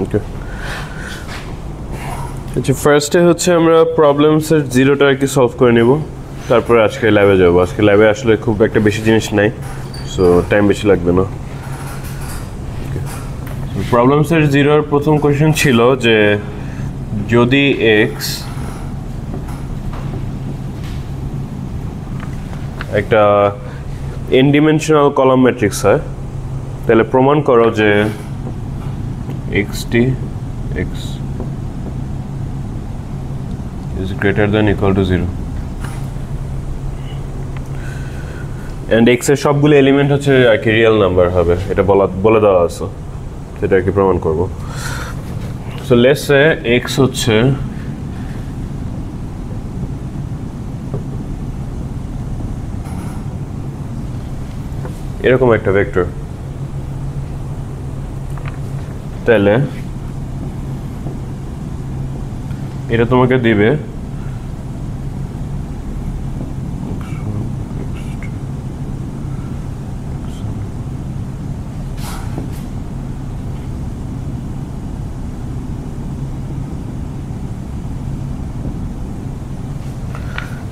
ওকে, আচ্ছা ফার্স্টে হচ্ছে আমরা প্রবলেমসের জিরোটা আর কি সলভ করে নেব, তারপরে আজকে ল্যাবে যাবো। আজকে ল্যাবে আসলে খুব একটা বেশি জিনিস নাই, সো টাইম বেশি লাগবে না। প্রবলেমসের জিরোর প্রথম কোয়েশ্চেন ছিল যে যদি এক্স একটা এন ডিমেনশনাল কলাম ম্যাট্রিক্স হয়, তাহলে প্রমাণ করো যে XT x is greater than equal to 0 and x এর সবগুলো এলিমেন্ট হচ্ছে আর কি রিয়েল নাম্বার হবে, এটা বলে দেওয়া আছে, সেটা আর কি প্রমাণ করব। সো লেটস সে x হচ্ছে এরকম একটা ভেক্টর, তাহলে এটা তোমাকে দিবে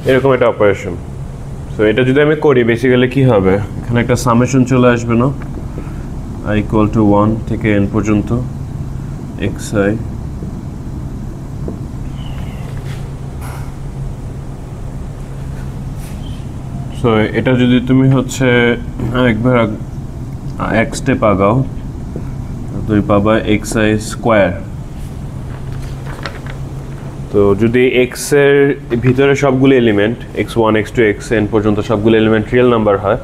এরকম একটা অপারেশন। সো এটা যদি আমি করি বেসিক্যালি কি হবে, এখানে একটা সামেশন চলে আসবে না, i ইকুয়াল টু 1 থেকে n পর্যন্ত xi সো এটা যদি তুমি হচ্ছে একবার এক স্টেপ আগাও, তুমি পাবা xi স্কোয়ার। তো যদি x এর ভিতরে সবগুলো এলিমেন্ট x1 x2 xn পর্যন্ত সবগুলো এলিমেন্ট রিয়েল নাম্বার হয়,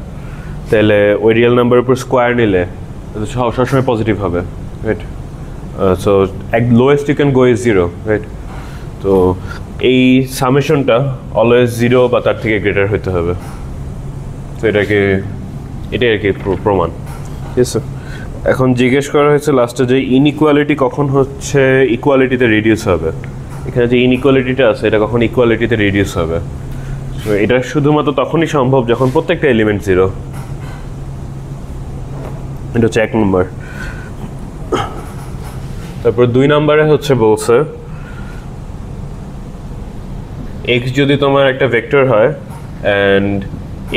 তাহলে ওই রিয়েল নাম্বারের উপর স্কোয়ার নিলে সবসময় পজিটিভ হবে, right? So lowest you can go is 0, right? তো এই সামেশনটা অলওয়েজ 0 বা তার থেকে গ্রেটার হতে হবে। তো এটাই আর কি প্রমাণ, ঠিক আছে? এখন জিজ্ঞেস করা হয়েছে লাস্টে যে ইনইকুয়ালিটি কখন হচ্ছে ইকুয়ালিটিতে রিডিউস হবে। এখানে যে ইনইকুয়ালিটিটা আছে এটা কখন ইকুয়ালিটিতে রিডিউস হবে, তো এটা শুধুমাত্র তখনই সম্ভব যখন প্রত্যেকটা এলিমেন্ট 0। এটা হচ্ছে 1 নম্বর। তারপর 2 নম্বরে হচ্ছে বলছে x যদি তোমার একটা ভেক্টর হয় অ্যান্ড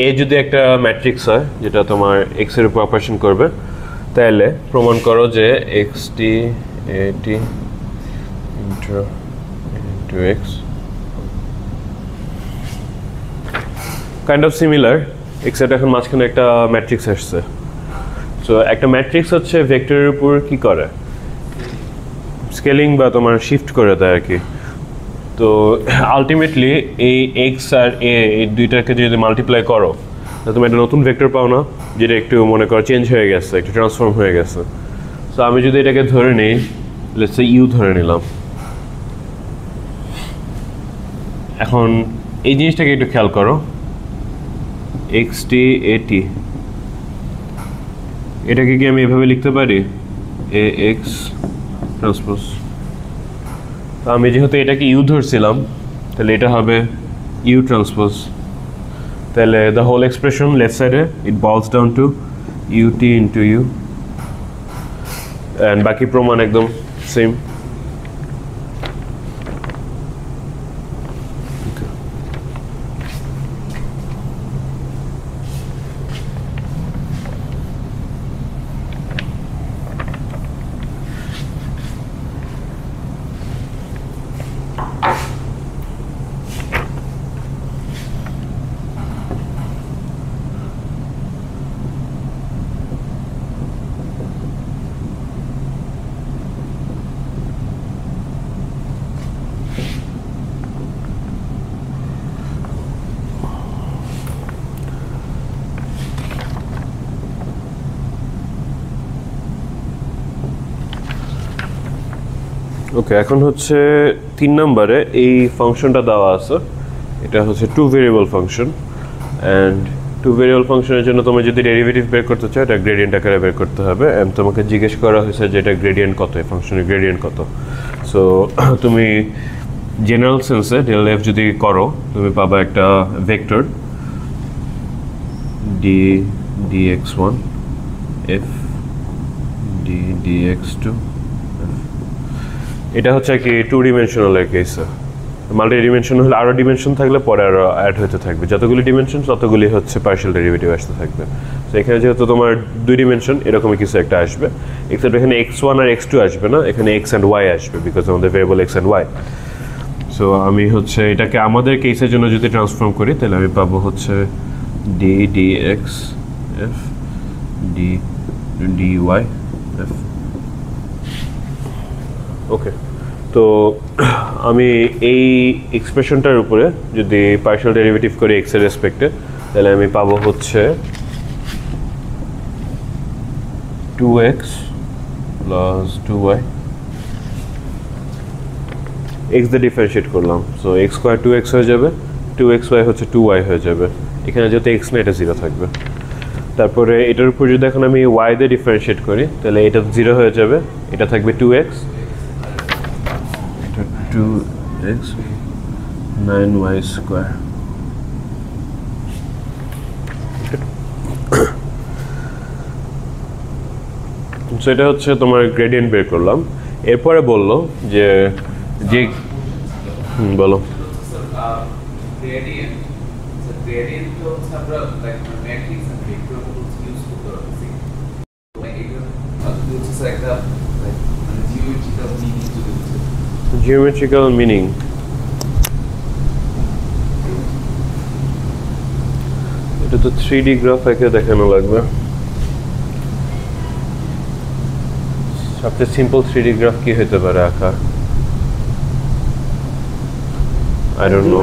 a যদি একটা ম্যাট্রিক্স হয় যেটা তোমার x এর উপর অপারেশন করবে, তাহলে প্রমাণ করো যে xt at into x kind of similar. x এর এখন মাঝখানে একটা ম্যাট্রিক্স আসছে। সো একটা ম্যাট্রিক্স হচ্ছে ভেক্টরের উপর কি করে, স্কেলিং বা তোমার শিফট করে দেয় আর কি। তো আলটিমেটলি এই এক্স আর এ এই দুইটাকে যদি মাল্টিপ্লাই করো তাহলে তুমি একটা নতুন ভেক্টর পাও না, যেটা একটু মনে করো চেঞ্জ হয়ে গেছে, একটু ট্রান্সফর্ম হয়ে গেছে। সো আমি যদি এটাকে ধরে নিই, লেটস সে ইউ ধরে নিলাম। এখন এই জিনিসটাকে একটু খেয়াল করো, এক্স টি এ টি, এটাকে কি আমি এভাবে লিখতে পারি এ এক্স ট্রান্সপোজ? তো আমি যেহেতু এটাকে ইউ ধরছিলাম তাহলে এটা হবে ইউ ট্রান্সপোজ। তাহলে দ্য হোল এক্সপ্রেশন লেফট সাইডে it boils down to U T into U, and বাকি প্রমাণ একদম সেম। ওকে, এখন হচ্ছে 3 নম্বরে এই ফাংশনটা দেওয়া আছে, এটা হচ্ছে 2 ভেরিয়েবল ফাংশন। অ্যান্ড 2 ভেরিয়েবল ফাংশনের জন্য তুমি যদি ডেরিভেটিভ বের করতে চাও এটা গ্রেডিয়েন্ট আকারে বের করতে হবে। অ্যান্ড তোমাকে জিজ্ঞেস করা হয়েছে যে এটা গ্রেডিয়েন্ট কত, এই ফাংশনের গ্রেডিয়েন্ট কত। সো তুমি জেনারেল সেন্সে ডেল এফ যদি করো তুমি পাবা একটা vector D dx1 f d dx2 f এটা হচ্ছে কি 2 ডিমেনশনালের কেসে। মাল্টি ডিমেনশন হলে আরও ডিমেনশন থাকলে পরে আরও অ্যাড হতে থাকবে, যতগুলি ডিমেনশন ততগুলি হচ্ছে পার্শিয়াল ডেরিভেটিভ আসতে থাকবে। তো এখানে যেহেতু তোমার 2 ডিমেনশন এরকমই কিছু একটা আসবে, এক্সেপ্ট এখানে x1 আর x2 আসবে না, এখানে x অ্যান্ড y আসবে, বিকজ আমাদের variable x and y। So আমি হচ্ছে এটাকে আমাদের কেসের জন্য যদি ট্রান্সফর্ম করি তাহলে আমি পাবো হচ্ছে d dx f d dy f। ওকে, তো আমি এই এক্সপ্রেশনটার উপরে যদি পার্শিয়াল ডেরিভেটিভ করি x এর রেসপেক্টে তাহলে আমি পাবো হচ্ছে 2x প্লাস 2y, x দিয়ে ডিফারেন্সিয়েট করলাম, সো x স্কোয়ার 2x হয়ে যাবে, 2xy হচ্ছে 2y হয়ে যাবে, এখানে যেহেতু x না এটা 0 থাকবে। তারপরে এটার উপর যদি এখন আমি y দিয়ে ডিফারেন্সিয়েট করি তাহলে এটা 0 হয়ে যাবে, এটা থাকবে 2x, এটা 2x 9y স্কোয়ার। সো এটা হচ্ছে তোমার গ্রেডিয়েন্ট বের করলাম। এরপরে বললো যে বলো। জিওমেট্রিক্যাল মিনিং, এটা তো 3D গ্রাফ একে দেখানো লাগবে। সবচেয়ে সিম্পল 3D গ্রাফ কি হতে পারে আঁকা? I don't know.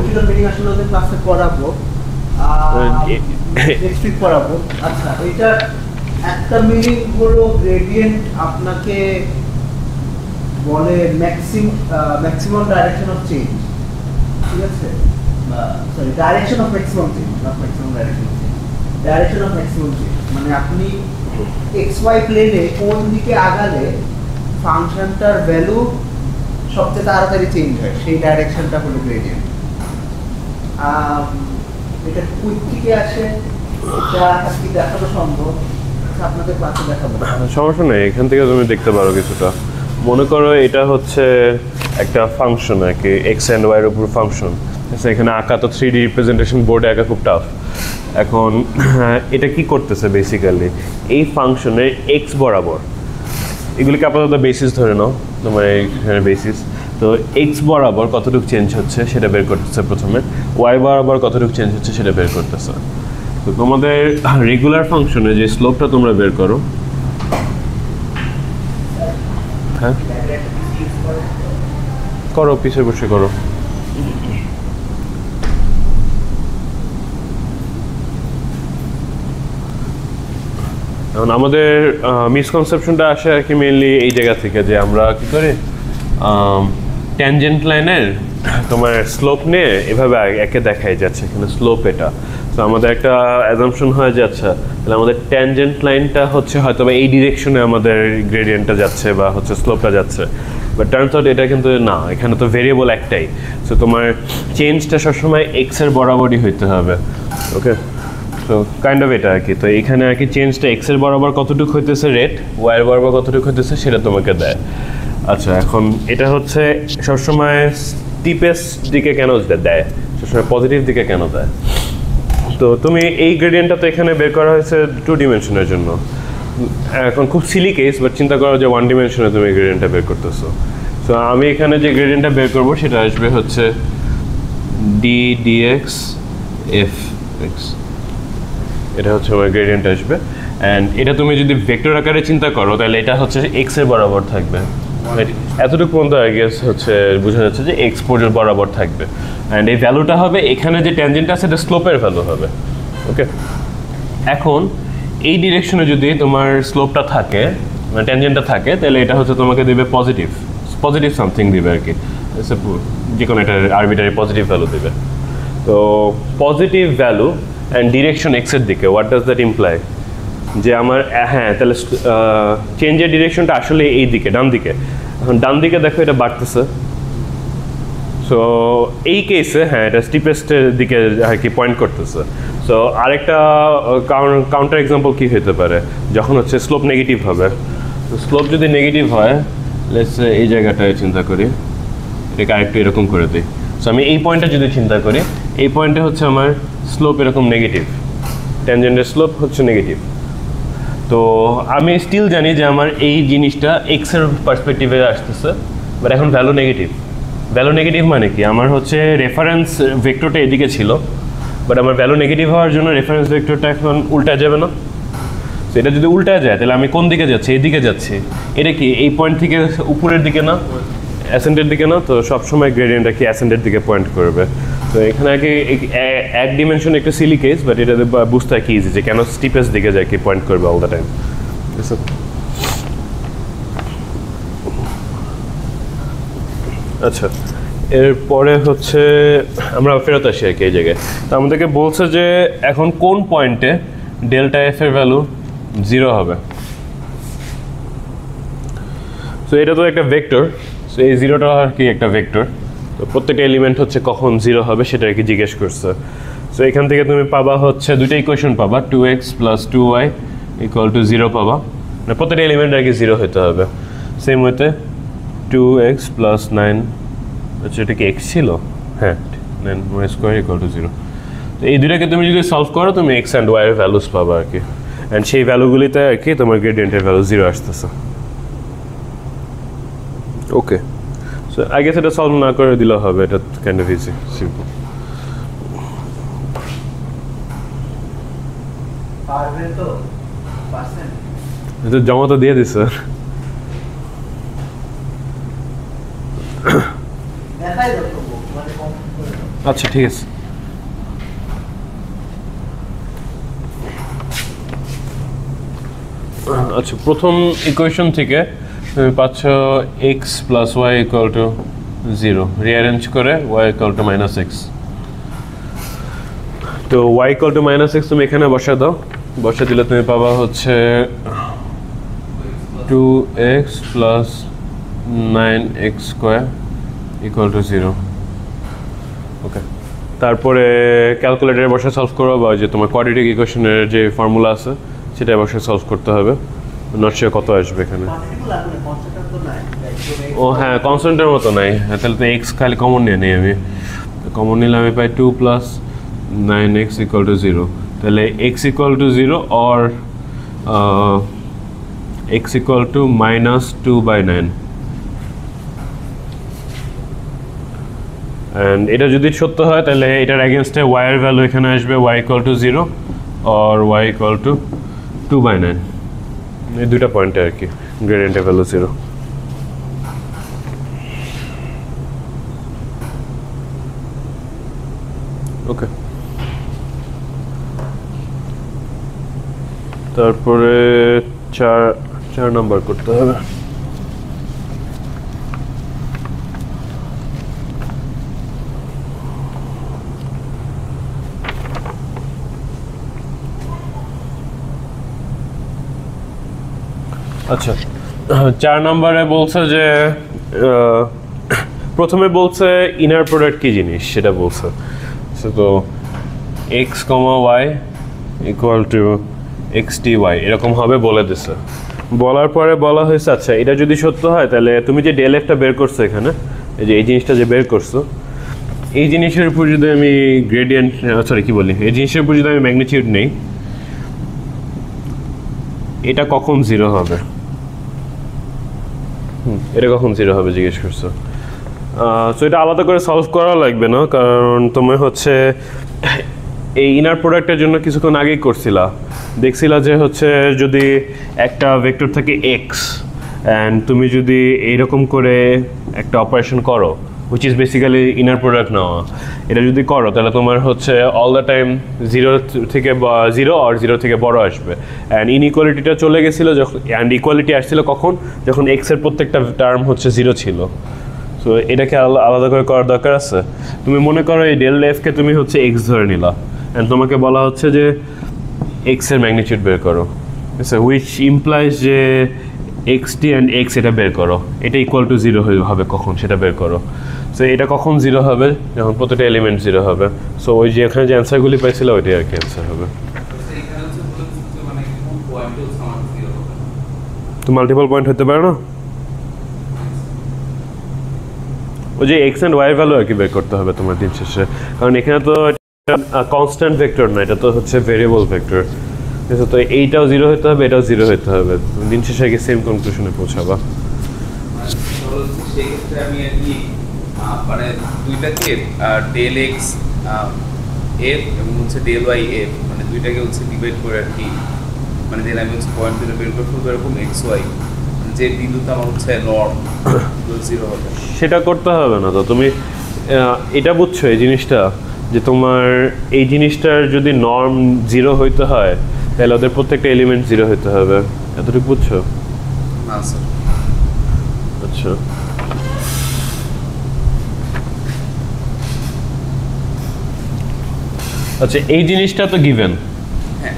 আসলে ওদের ক্লাসে পড়াবো, নেক্সট উইক পড়াবো। আচ্ছা, এটা একটা মিনিং হলো গ্রেডিয়েন্ট আপনাকে বলে ম্যাক্সিমাম ডাইরেকশন অফ চেঞ্জ, ঠিক আছে? Sorry, direction of maximum change, not maximum direction of change, direction of maximum change. মানে আপনি xy প্লেনে কোন দিকে আগালে ফাংশনটার ভ্যালু সবচেয়ে তাড়াতাড়ি চেঞ্জ হয়, সেই ডাইরেকশনটা হলো গ্রেডিয়েন্ট। এটা কুইক থেকে আসে, এটা আজকে দেখানো সম্ভব, আপনাদের ক্লাসে দেখাবো। সমস্যা নেই, এখান থেকে তুমি দেখতে পারো কিছুটা। মনে করো এটা হচ্ছে একটা ফাংশন আর কি, এক্স অ্যান্ড ওয়াই এর উপর ফাংশন। এখানে আঁকা তো 3D রিপ্রেজেন্টেশন বোর্ডে আঁকা খুব টাফ। এখন এটা কি করতেছে বেসিক্যালি, এই ফাংশনের এক্স বরাবর, এগুলিকে আপাতত বেসিস ধরে নাও, তোমার এখানে বেসিস, তো এক্স বরাবর কতটুকু চেঞ্জ হচ্ছে সেটা বের করতেছে প্রথমে, ওয়াই বরাবর কতটুকু চেঞ্জ হচ্ছে সেটা বের করতেছে। তো তোমাদের রেগুলার ফাংশনে যে স্লোপটা তোমরা বের করো, হ্যাঁ করো, পিছে বসে করো। এখন আমাদের মিসকনসেপশনটা আসে আর কি মেইনলি এই জায়গা থেকে, যে আমরা কি করি ট্যানজেন্ট লাইনের তোমার স্লোপ নিয়ে এভাবে একে দেখাই যাচ্ছে, এখানে স্লোপ এটা। তো আমাদের একটা অ্যাজাম্পশন হয়ে যাচ্ছে তাহলে আমাদের ট্যানজেন্ট লাইনটা হচ্ছে হয়তো বা এই ডিরেকশনে আমাদের গ্রেডিয়েন্টটা যাচ্ছে বা হচ্ছে স্লোপটা যাচ্ছে, বাট টার্নস আউট এটা কিন্তু না, এখানে তো ভেরিয়েবল একটাই। সো তোমার চেঞ্জটা সবসময় এক্সের বরাবরই হইতে হবে। ওকে, তো কাইন্ড অফ এটা আর কি। তো এখানে আর কি চেঞ্জটা এক্সের বরাবর কতটুকু হইতেছে রেট, ওয়াইয়ের বরাবর কতটুকু হইতেছে সেটা তোমাকে দেয়। আচ্ছা, এখন এটা হচ্ছে সবসময় স্টিপেস্ট দিকে কেন দেয়, সবসময় পজিটিভ দিকে কেন দেয়? তো তুমি এই গ্রেডিয়েন্টটা তো এখানে বের করা হয়েছে 2 ডিমেনশনের জন্য। এখন খুব সিলি কেস, বাট চিন্তা করো যে 1 ডিমেনশনে তুমি গ্রেডিয়েন্টটা বের করতেছো। তো আমি এখানে যে গ্রেডিয়েন্টটা বের করবো সেটা আসবে হচ্ছে ডি ডিএক্স এফ এক্স, এটা হচ্ছে আমার গ্রেডিয়েন্ট আসবে। অ্যান্ড এটা তুমি যদি ভেক্টর আকারে চিন্তা করো তাহলে এটা হচ্ছে এক্সের বরাবর থাকবে, এতটুকু পর্যন্ত আই গেস হচ্ছে বোঝা যাচ্ছে যে এক্স পর্যন্ত বরাবর থাকবে। অ্যান্ড এই ভ্যালুটা হবে এখানে যে ট্যানজেন্ট আছে এটা স্লোপের ভ্যালু হবে। ওকে, এখন এই ডিরেকশনে যদি তোমার স্লোপটা থাকে, মানে ট্যানজেন্টটা থাকে, তাহলে এটা হচ্ছে তোমাকে দেবে পজিটিভ সামথিং দিবে আর কি, যে কোনো একটা আরবিটারি পজিটিভ ভ্যালু দেবে। তো পজিটিভ ভ্যালু অ্যান্ড ডিরেকশন এক্সের দিকে, হোয়াট ডাজ দ্যাট ইমপ্লাই? যে আমার হ্যাঁ, তাহলে চেঞ্জের ডিরেকশনটা আসলে এই দিকে, ডান দিকে। এখন ডান দিকে দেখো এটা বাড়তেছে, সো এই কেসে হ্যাঁ এটা স্টিপেস্টের দিকে আর কি পয়েন্ট করতেছে। সো আরেকটা কাউন্টার এক্সাম্পল কী হতে পারে, যখন হচ্ছে স্লোপ নেগেটিভ হবে। তো স্লোপ যদি নেগেটিভ হয় লেটস এই জায়গাটায় চিন্তা করি, এটাকে আরেকটু এরকম করে দিই। সো আমি এই পয়েন্টটা যদি চিন্তা করি, এই পয়েন্টে হচ্ছে আমার স্লোপ এরকম নেগেটিভ, ট্যানজেন্টের স্লোপ হচ্ছে নেগেটিভ। তো আমি স্টিল জানি যে আমার এই জিনিসটা এক্সের পার্সপেক্টিভে আসতেছে, বাট এখন ভ্যালু নেগেটিভ। ভ্যালু নেগেটিভ মানে কি, আমার হচ্ছে রেফারেন্স ভেক্টরটা এদিকে ছিল, বাট আমার ভ্যালু নেগেটিভ হওয়ার জন্য রেফারেন্স ভেক্টরটা এখন উল্টা যাবে না। তো এটা যদি উল্টা যায় তাহলে আমি কোন দিকে যাচ্ছি, এইদিকে যাচ্ছি। এটা কি এই পয়েন্ট থেকে উপরের দিকে না, অ্যাসেন্ডের দিকে না? তো সবসময় গ্রেডিয়েন্টটা কি অ্যাসেন্ডের দিকে পয়েন্ট করবে। তো এখানে আগে এক ডিমেনশন একটা সিলি কেস, বাট এটা বুঝতে হয় কি ইজি যে কেন স্টিপেস্ট দিকে যায় কি পয়েন্ট করবে অল দ্য টাইম। আচ্ছা, এরপরে হচ্ছে আমরা ফেরত আসি আর কি এই জায়গায়। তো আমাদেরকে বলছে যে এখন কোন পয়েন্টে ডেল্টা এফ এর ভ্যালু 0 হবে। সো এটা তো একটা ভেক্টর, সো এই 0টা আর কি একটা ভেক্টর। তো প্রত্যেকটা এলিমেন্ট হচ্ছে কখন 0 হবে সেটা আর কি জিজ্ঞেস করছে। সো এখান থেকে তুমি পাবা হচ্ছে দুইটা ইকুয়েশন পাবা, 2x + 2y = 0 পাবা। মানে প্রত্যেকটা এলিমেন্ট আর কি 0 হতে হবে। সেম ওয়েতে 2x + 9, আচ্ছা এটা কি x ছিল? হ্যাঁ, 9y² = 0। তো এই দুটাকে তুমি যদি সলভ করো তুমি x অ্যান্ড y এর ভ্যালুস পাবা আর কি, অ্যান্ড সেই ভ্যালুগুলিতে আর কি তোমার গ্রেডিয়েন্টের ভ্যালু 0 আসতেছে। ওকে, সো আই গেস এটা সলভ না করে দিলেও হবে, এটা কাইন্ড অফ ইজি, সিম্পল। পারবে তো পার্সেন্ট এটা জমা তো দিয়ে দিছে। দেখাই দাও তো, মানে কমপ্লিট করে দাও। আচ্ছা ঠিক আছে। আচ্ছা, প্রথম ইকুয়েশন থেকে তুমি পাচ্ছ x + y = 0, রিঅ্যারেঞ্জ করে y = -x। তো y = -x তুমি এখানে বসা দাও, বসা দিলে তুমি পাবা হচ্ছে 2x + 9x² = 0। ওকে, তারপরে ক্যালকুলেটরে বসে সলভ করো, বা যে তোমার কোয়াড্রেটিক ইকুয়েশনের যে ফর্মুলা আছে সেটা বসে সলভ করতে হবে। নট শিওর কত আসবে এখানে। ও হ্যাঁ, কনস্ট্যান্টের মতো নাই। হ্যাঁ, তাহলে তো এক্স খালি কমন নিয়ে নেই আমি। কমন নিলে আমি পাই 2 + 9x = 0। তাহলে x = 0 or x = -2/9। অ্যান্ড এটা যদি সত্য হয় তাহলে এটার এগেনস্টে y এর ভ্যালু এখানে আসবে y = 0 or y = 2/9। এই দুইটা পয়েন্টে আর কি গ্রেডিয়েন্টের ভ্যালু 0। ওকে, তারপরে 4 নাম্বার করতে হবে। আচ্ছা, 4 নম্বরে বলছে যে প্রথমে বলছে ইনার প্রোডাক্ট কি জিনিস সেটা বলছে। তো x, y = xty এরকম হবে বলে দিছে। বলার পরে বলা হয়েছে আচ্ছা এটা যদি সত্য হয় তাহলে তুমি যে ডেল এফটা বের করছো এখানে, এই জিনিসটা যে বের করছো, এই জিনিসের উপর যদি আমি গ্রেডিয়েন্ট এই জিনিসের উপর যদি আমি ম্যাগনিটিউড নেই, এটা কখন 0 হবে? এটা কখন 0 হবে জিজ্ঞেস করছো। সো এটা আলাদা করে সলভ করা লাগবে না, কারণ তুমি হচ্ছে এই ইনার প্রোডাক্টের জন্য কিছুক্ষণ আগেই করছিলা, দেখছিলা যে হচ্ছে যদি একটা ভেক্টর থাকে এক্স অ্যান্ড তুমি যদি এইরকম করে একটা অপারেশন করো which is basically inner product নেওয়া, এটা যদি করো তাহলে তোমার হচ্ছে অল দ্য টাইম 0 থেকে 0 আর 0 থেকে বড় আসবে। অ্যান্ড ইনইকুয়ালিটিটা চলে গেছিলো যখন, অ্যান্ড ইকুয়ালিটি আসছিল কখন, যখন এক্সের প্রত্যেকটা টার্ম হচ্ছে 0 ছিল। সো এটাকে আলাদা করে করার দরকার আছে। তুমি মনে করো এই ডেল এফকে তুমি হচ্ছে এক্স ধরে নিলা, অ্যান্ড তোমাকে বলা হচ্ছে যে এক্সের ম্যাগনিটিউড বের করো, হুইচ ইমপ্লাইজ যে এক্সটি অ্যান্ড এক্স এটা বের করো, এটা = 0 হবে কখন সেটা বের করো। সো এটা কখন 0 হবে, যখন প্রতিটা এলিমেন্ট 0 হবে। সো ওই যে এখানে যে অ্যান্সারগুলি পাইছিল ওইটাই আর কি অ্যান্সার হবে। তো মাল্টিপল পয়েন্ট হতে পারে না? ওই যে এক্স অ্যান্ড ওয়াই ভ্যালু আর কি বের করতে হবে তোমার দিন শেষে, কারণ এখানে তো কনস্ট্যান্ট ভেক্টর না, এটা তো হচ্ছে ভেরিয়েবল ভেক্টর। তো এইটাও 0 হতে হবে, এটাও 0 হতে হবে, দিন শেষে গিয়ে সেম কনক্লুশনে পৌঁছাবা। সেই ক্ষেত্রে আমি আর কি মানে দুইটাকে ডেল এক্স এফ এবং হচ্ছে ডেল ওয়াই এফ মানে দুইটাকে হচ্ছে ডিভাইড করে আর কি, মানে দেন আমি হচ্ছে পয়েন্ট দিলে বের করে ফেলবো এরকম এক্স ওয়াই, যে বিন্দুতে আমার হচ্ছে নর্ম 0 হবে। সেটা করতে হবে না তো, তুমি এটা বুঝছো এই জিনিসটা, যে তোমার এই জিনিসটার যদি নর্ম 0 হইতে হয় তাহলে ওদের প্রত্যেকটা এলিমেন্ট 0 হইতে হবে, এতটুকু বুঝছো? না স্যার। আচ্ছা আচ্ছা, এই জিনিসটা তো গিভেন,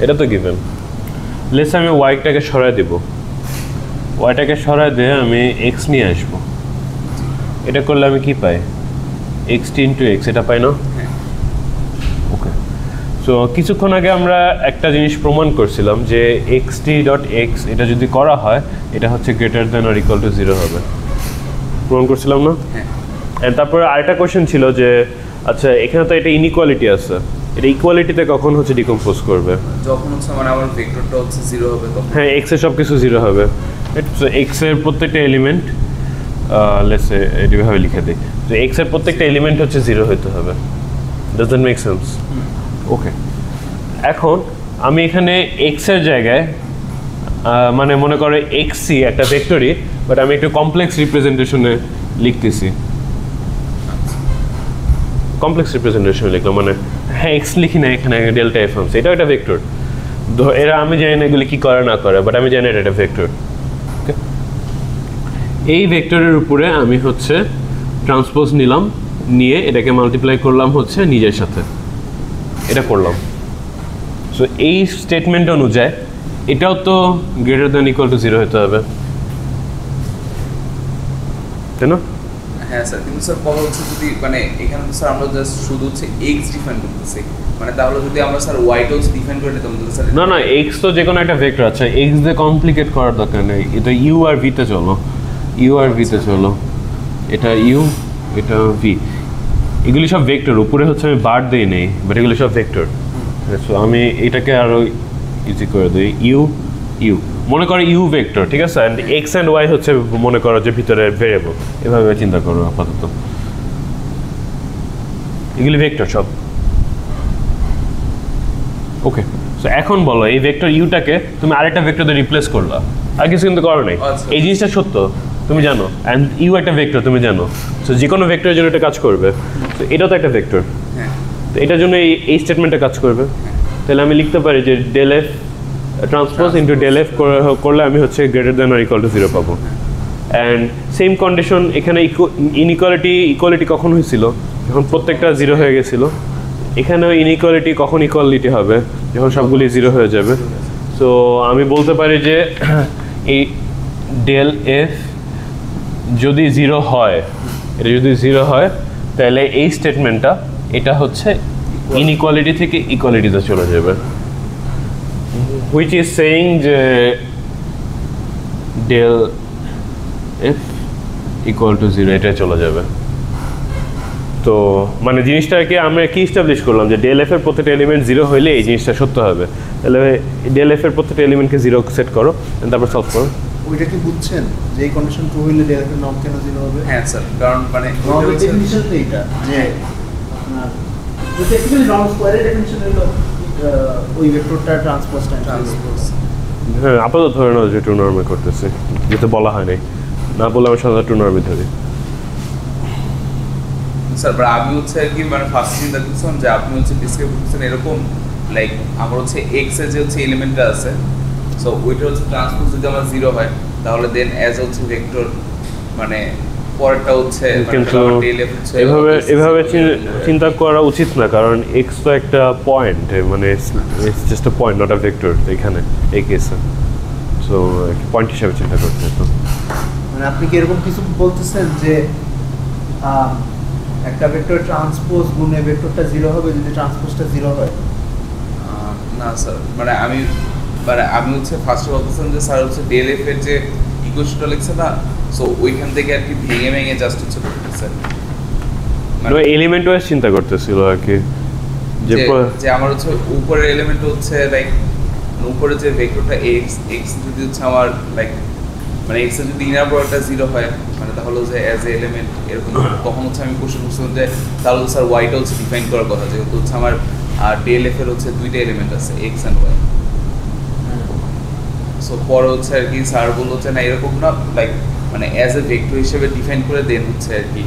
এটা তো গিভেন। লেটস আমি ওয়াইটাকে সরায় দেব, ওয়াইটাকে সরায় দিয়ে আমি এক্স নিয়ে আসবো, এটা করলে আমি কি পাই? এক্স টি ইন্টু এক্স, এটা পাই না? ওকে, সো কিছুক্ষণ আগে আমরা একটা জিনিস প্রমাণ করছিলাম যে এক্স টি ডট এক্স এটা যদি করা হয় এটা হচ্ছে greater than or equal to 0 হবে, প্রমাণ করছিলাম না? এন্ড তারপরে আরেকটা কোশ্চেন ছিল যে আচ্ছা এখানে তো এটা ইনইকুয়ালিটি আছে, এটা ইকুয়ালিটিতে কখন হচ্ছে ডিকম্পোজ করবে? যখন হচ্ছে মানে আমার ভেক্টরটা হচ্ছে 0 হবে তখন। হ্যাঁ, এক্স এর সব কিছু 0 হবে, এক্স এর প্রত্যেকটা এলিমেন্ট লেটস সে এইভাবে লিখে দিই, তো এক্স এর প্রত্যেকটা এলিমেন্ট হচ্ছে 0 হতে হবে। Does that make sense? Okay, এখন আমি এখানে এক্স এর জায়গায় মানে মনে করে এক্স সি একটা ভেক্টরই, বাট আমি একটু কমপ্লেক্স রিপ্রেজেন্টেশনে লিখতেছি, কমপ্লেক্স রিপ্রেজেন্টেশনে লিখলাম, মানে হ্যাঁ এক্স লিখি না এখানে ডেল্টা এফ আনছে, এটাও একটা ভেক্টর। এরা আমি জানি না এগুলি কি করে না করে, বাট আমি জানি এটা একটা ভেক্টর। ওকে, এই ভেক্টরের উপরে আমি হচ্ছে ট্রান্সপোজ নিলাম, নিয়ে এটাকে মাল্টিপ্লাই করলাম হচ্ছে নিজের সাথে, এটা করলাম। সো এই স্টেটমেন্ট অনুযায়ী এটাও তো গ্রেটার দ্যান ইকুয়াল টু 0 হতে হবে, তাই না? হ্যাঁ স্যার, কিন্তু স্যার কথা হচ্ছে যদি মানে এখানে তো স্যার আমরা জাস্ট শুধু হচ্ছে এক্স ডিফাইন করতেছি, মানে তাহলে যদি আমরা স্যার ওয়াইটাও ডিফাইন করে নিতাম তাহলে স্যার না না, এক্স তো যে কোনো একটা ভেক্টর আছে, এক্স দিয়ে কমপ্লিকেট করার দরকার নেই, এটা ইউ আর ভিতে চলো, ইউ আর ভিতে চলো, এটা ইউ এটা ভি, এগুলি সব ভেক্টর, উপরে হচ্ছে আমি বার দিই নেই, বাট এগুলি সব ভেক্টর। সো আমি এটাকে আরো ইজি করে দিই, ইউ ইউ মনে করো ইউ ভেক্টর, ঠিক আছে, অ্যান্ড এক্স অ্যান্ড ওয়াই হচ্ছে মনে করো যে ভিতরে ভেরিয়েবল, এভাবে চিন্তা করো আপাতত, এগুলি ভেক্টর সব। ওকে, সো এখন বলো এই ভেক্টর ইউটাকে তুমি আরেকটা ভেক্টর দিয়ে রিপ্লেস করলা, আর কিছু কিন্তু করো নাই, এই জিনিসটা সত্য তুমি জানো, অ্যান্ড ইউ একটা ভেক্টর তুমি জানো, সো যে কোনো ভেক্টরের জন্য এটা কাজ করবে, তো এটাও তো একটা ভেক্টর, তো এটার জন্য এই স্টেটমেন্টটা কাজ করবে। তাহলে আমি লিখতে পারি যে del F transpose into del F করলে আমি হচ্ছে greater than or equal to 0 পাবো। অ্যান্ড সেম কন্ডিশন এখানে ইকুয়ালিটি কখন হয়েছিল? যখন প্রত্যেকটা 0 হয়ে গেছিলো। এখানেও ইনইকুয়ালিটি কখন ইকুয়ালিটি হবে? যখন সবগুলি 0 হয়ে যাবে। সো আমি বলতে পারি যে এই ডেল এফ যদি 0 হয়, এটা যদি 0 হয় তাহলে এই স্টেটমেন্টটা এটা হচ্ছে ইনইকুয়ালিটি থেকে ইকুয়ালিটিতে চলে যাবে, হুইচ ইজ সেইং যে ডেল এফ ইকুয়াল টু 0 এটা চলে যাবে। তো মানে জিনিসটাকে আমরা কি এস্টাবলিশ করলাম যে ডেল এফ এর প্রত্যেকটা এলিমেন্ট 0 হইলে এই জিনিসটা সত্য হবে। তাহলে ডেল এফ এর প্রত্যেকটা এলিমেন্টকে 0 সেট করো, তারপর সলভ করো। ওইটা কি বুঝছেন যে এই কন্ডিশন ট্রু হইলে ডেল এফ এর নর্ম কেন 0 হবে? হ্যাঁ স্যার, কারণ মানে নর্মের ডেফিনিশন তো এটা যে আপনার যদি অ্যাকচুয়ালি নর্ম স্কয়ারের ডেফিনিশন হলো ওই ভেক্টরটা ট্রান্সপোজ টাইমস ট্রান্সপোজ। হ্যাঁ, আপাতত ধরে নাও যে টু নর্মে করতেছে, যেটা বলা হয় নাই, না বলে আমি সাধারণত টু নর্মে ধরি। স্যার আমি হচ্ছে আর কি মানে ফার্স্ট চিন্তা করছিলাম যে আপনি হচ্ছে ডিসক্রাইব করছেন এরকম লাইক আমার হচ্ছে এক্স এর যে হচ্ছে এলিমেন্টটা আছে, সো ওইটা হচ্ছে ট্রান্সপোজ যদি আমার 0 হয় তাহলে দেন অ্যাজ হচ্ছে ভেক্টর মানে পরেরটা হচ্ছে কিন্তু এভাবে চিন্তা করা উচিত না, কারণ এক্স তো একটা পয়েন্ট, মানে it's just a point, not a vector এখানে এই কেসে। সো পয়েন্ট হিসাবে চিন্তা করতে তো মানে আপনি কি এরকম কিছু বলতেছেন যে একটা ভেক্টর ট্রান্সপোজ গুণে ভেক্টরটা 0 হবে যদি ট্রান্সপোজটা 0 হয়? না স্যার, মানে আমি হচ্ছে ফার্স্টে বলতেছিলাম যে স্যার হচ্ছে ডেল এফ এর যে ইকুয়েশনটা লিখছে না, সো ওইখান থেকে আর কি ভেঙে জাস্ট হচ্ছে করতেছে এলিমেন্ট ওয়াইজ চিন্তা করতেছিল আর কি, যে যে আমার হচ্ছে উপরের এলিমেন্ট হচ্ছে লাইক উপরে যে ভেক্টরটা x যদি হচ্ছে আমার লাইক মানে x এর যদি ইনার প্রোডাক্টটা 0 হয় মানে তাহলে যে অ্যাজ এ এলিমেন্ট এরকম, তখন হচ্ছে আমি কোশ্চেন করছিলাম যে তাহলে স্যার ওয়াইটা হচ্ছে ডিফাইন করার কথা, যেহেতু হচ্ছে আমার ডেল এফ এর হচ্ছে দুইটা এলিমেন্ট আছে x এন্ড y। সো পরে হচ্ছে আর কি স্যার বললো যে না এরকম না, লাইক মানে অ্যাজ এ ভেক্টর হিসেবে ডিফাইন করে দেন হচ্ছে আর কি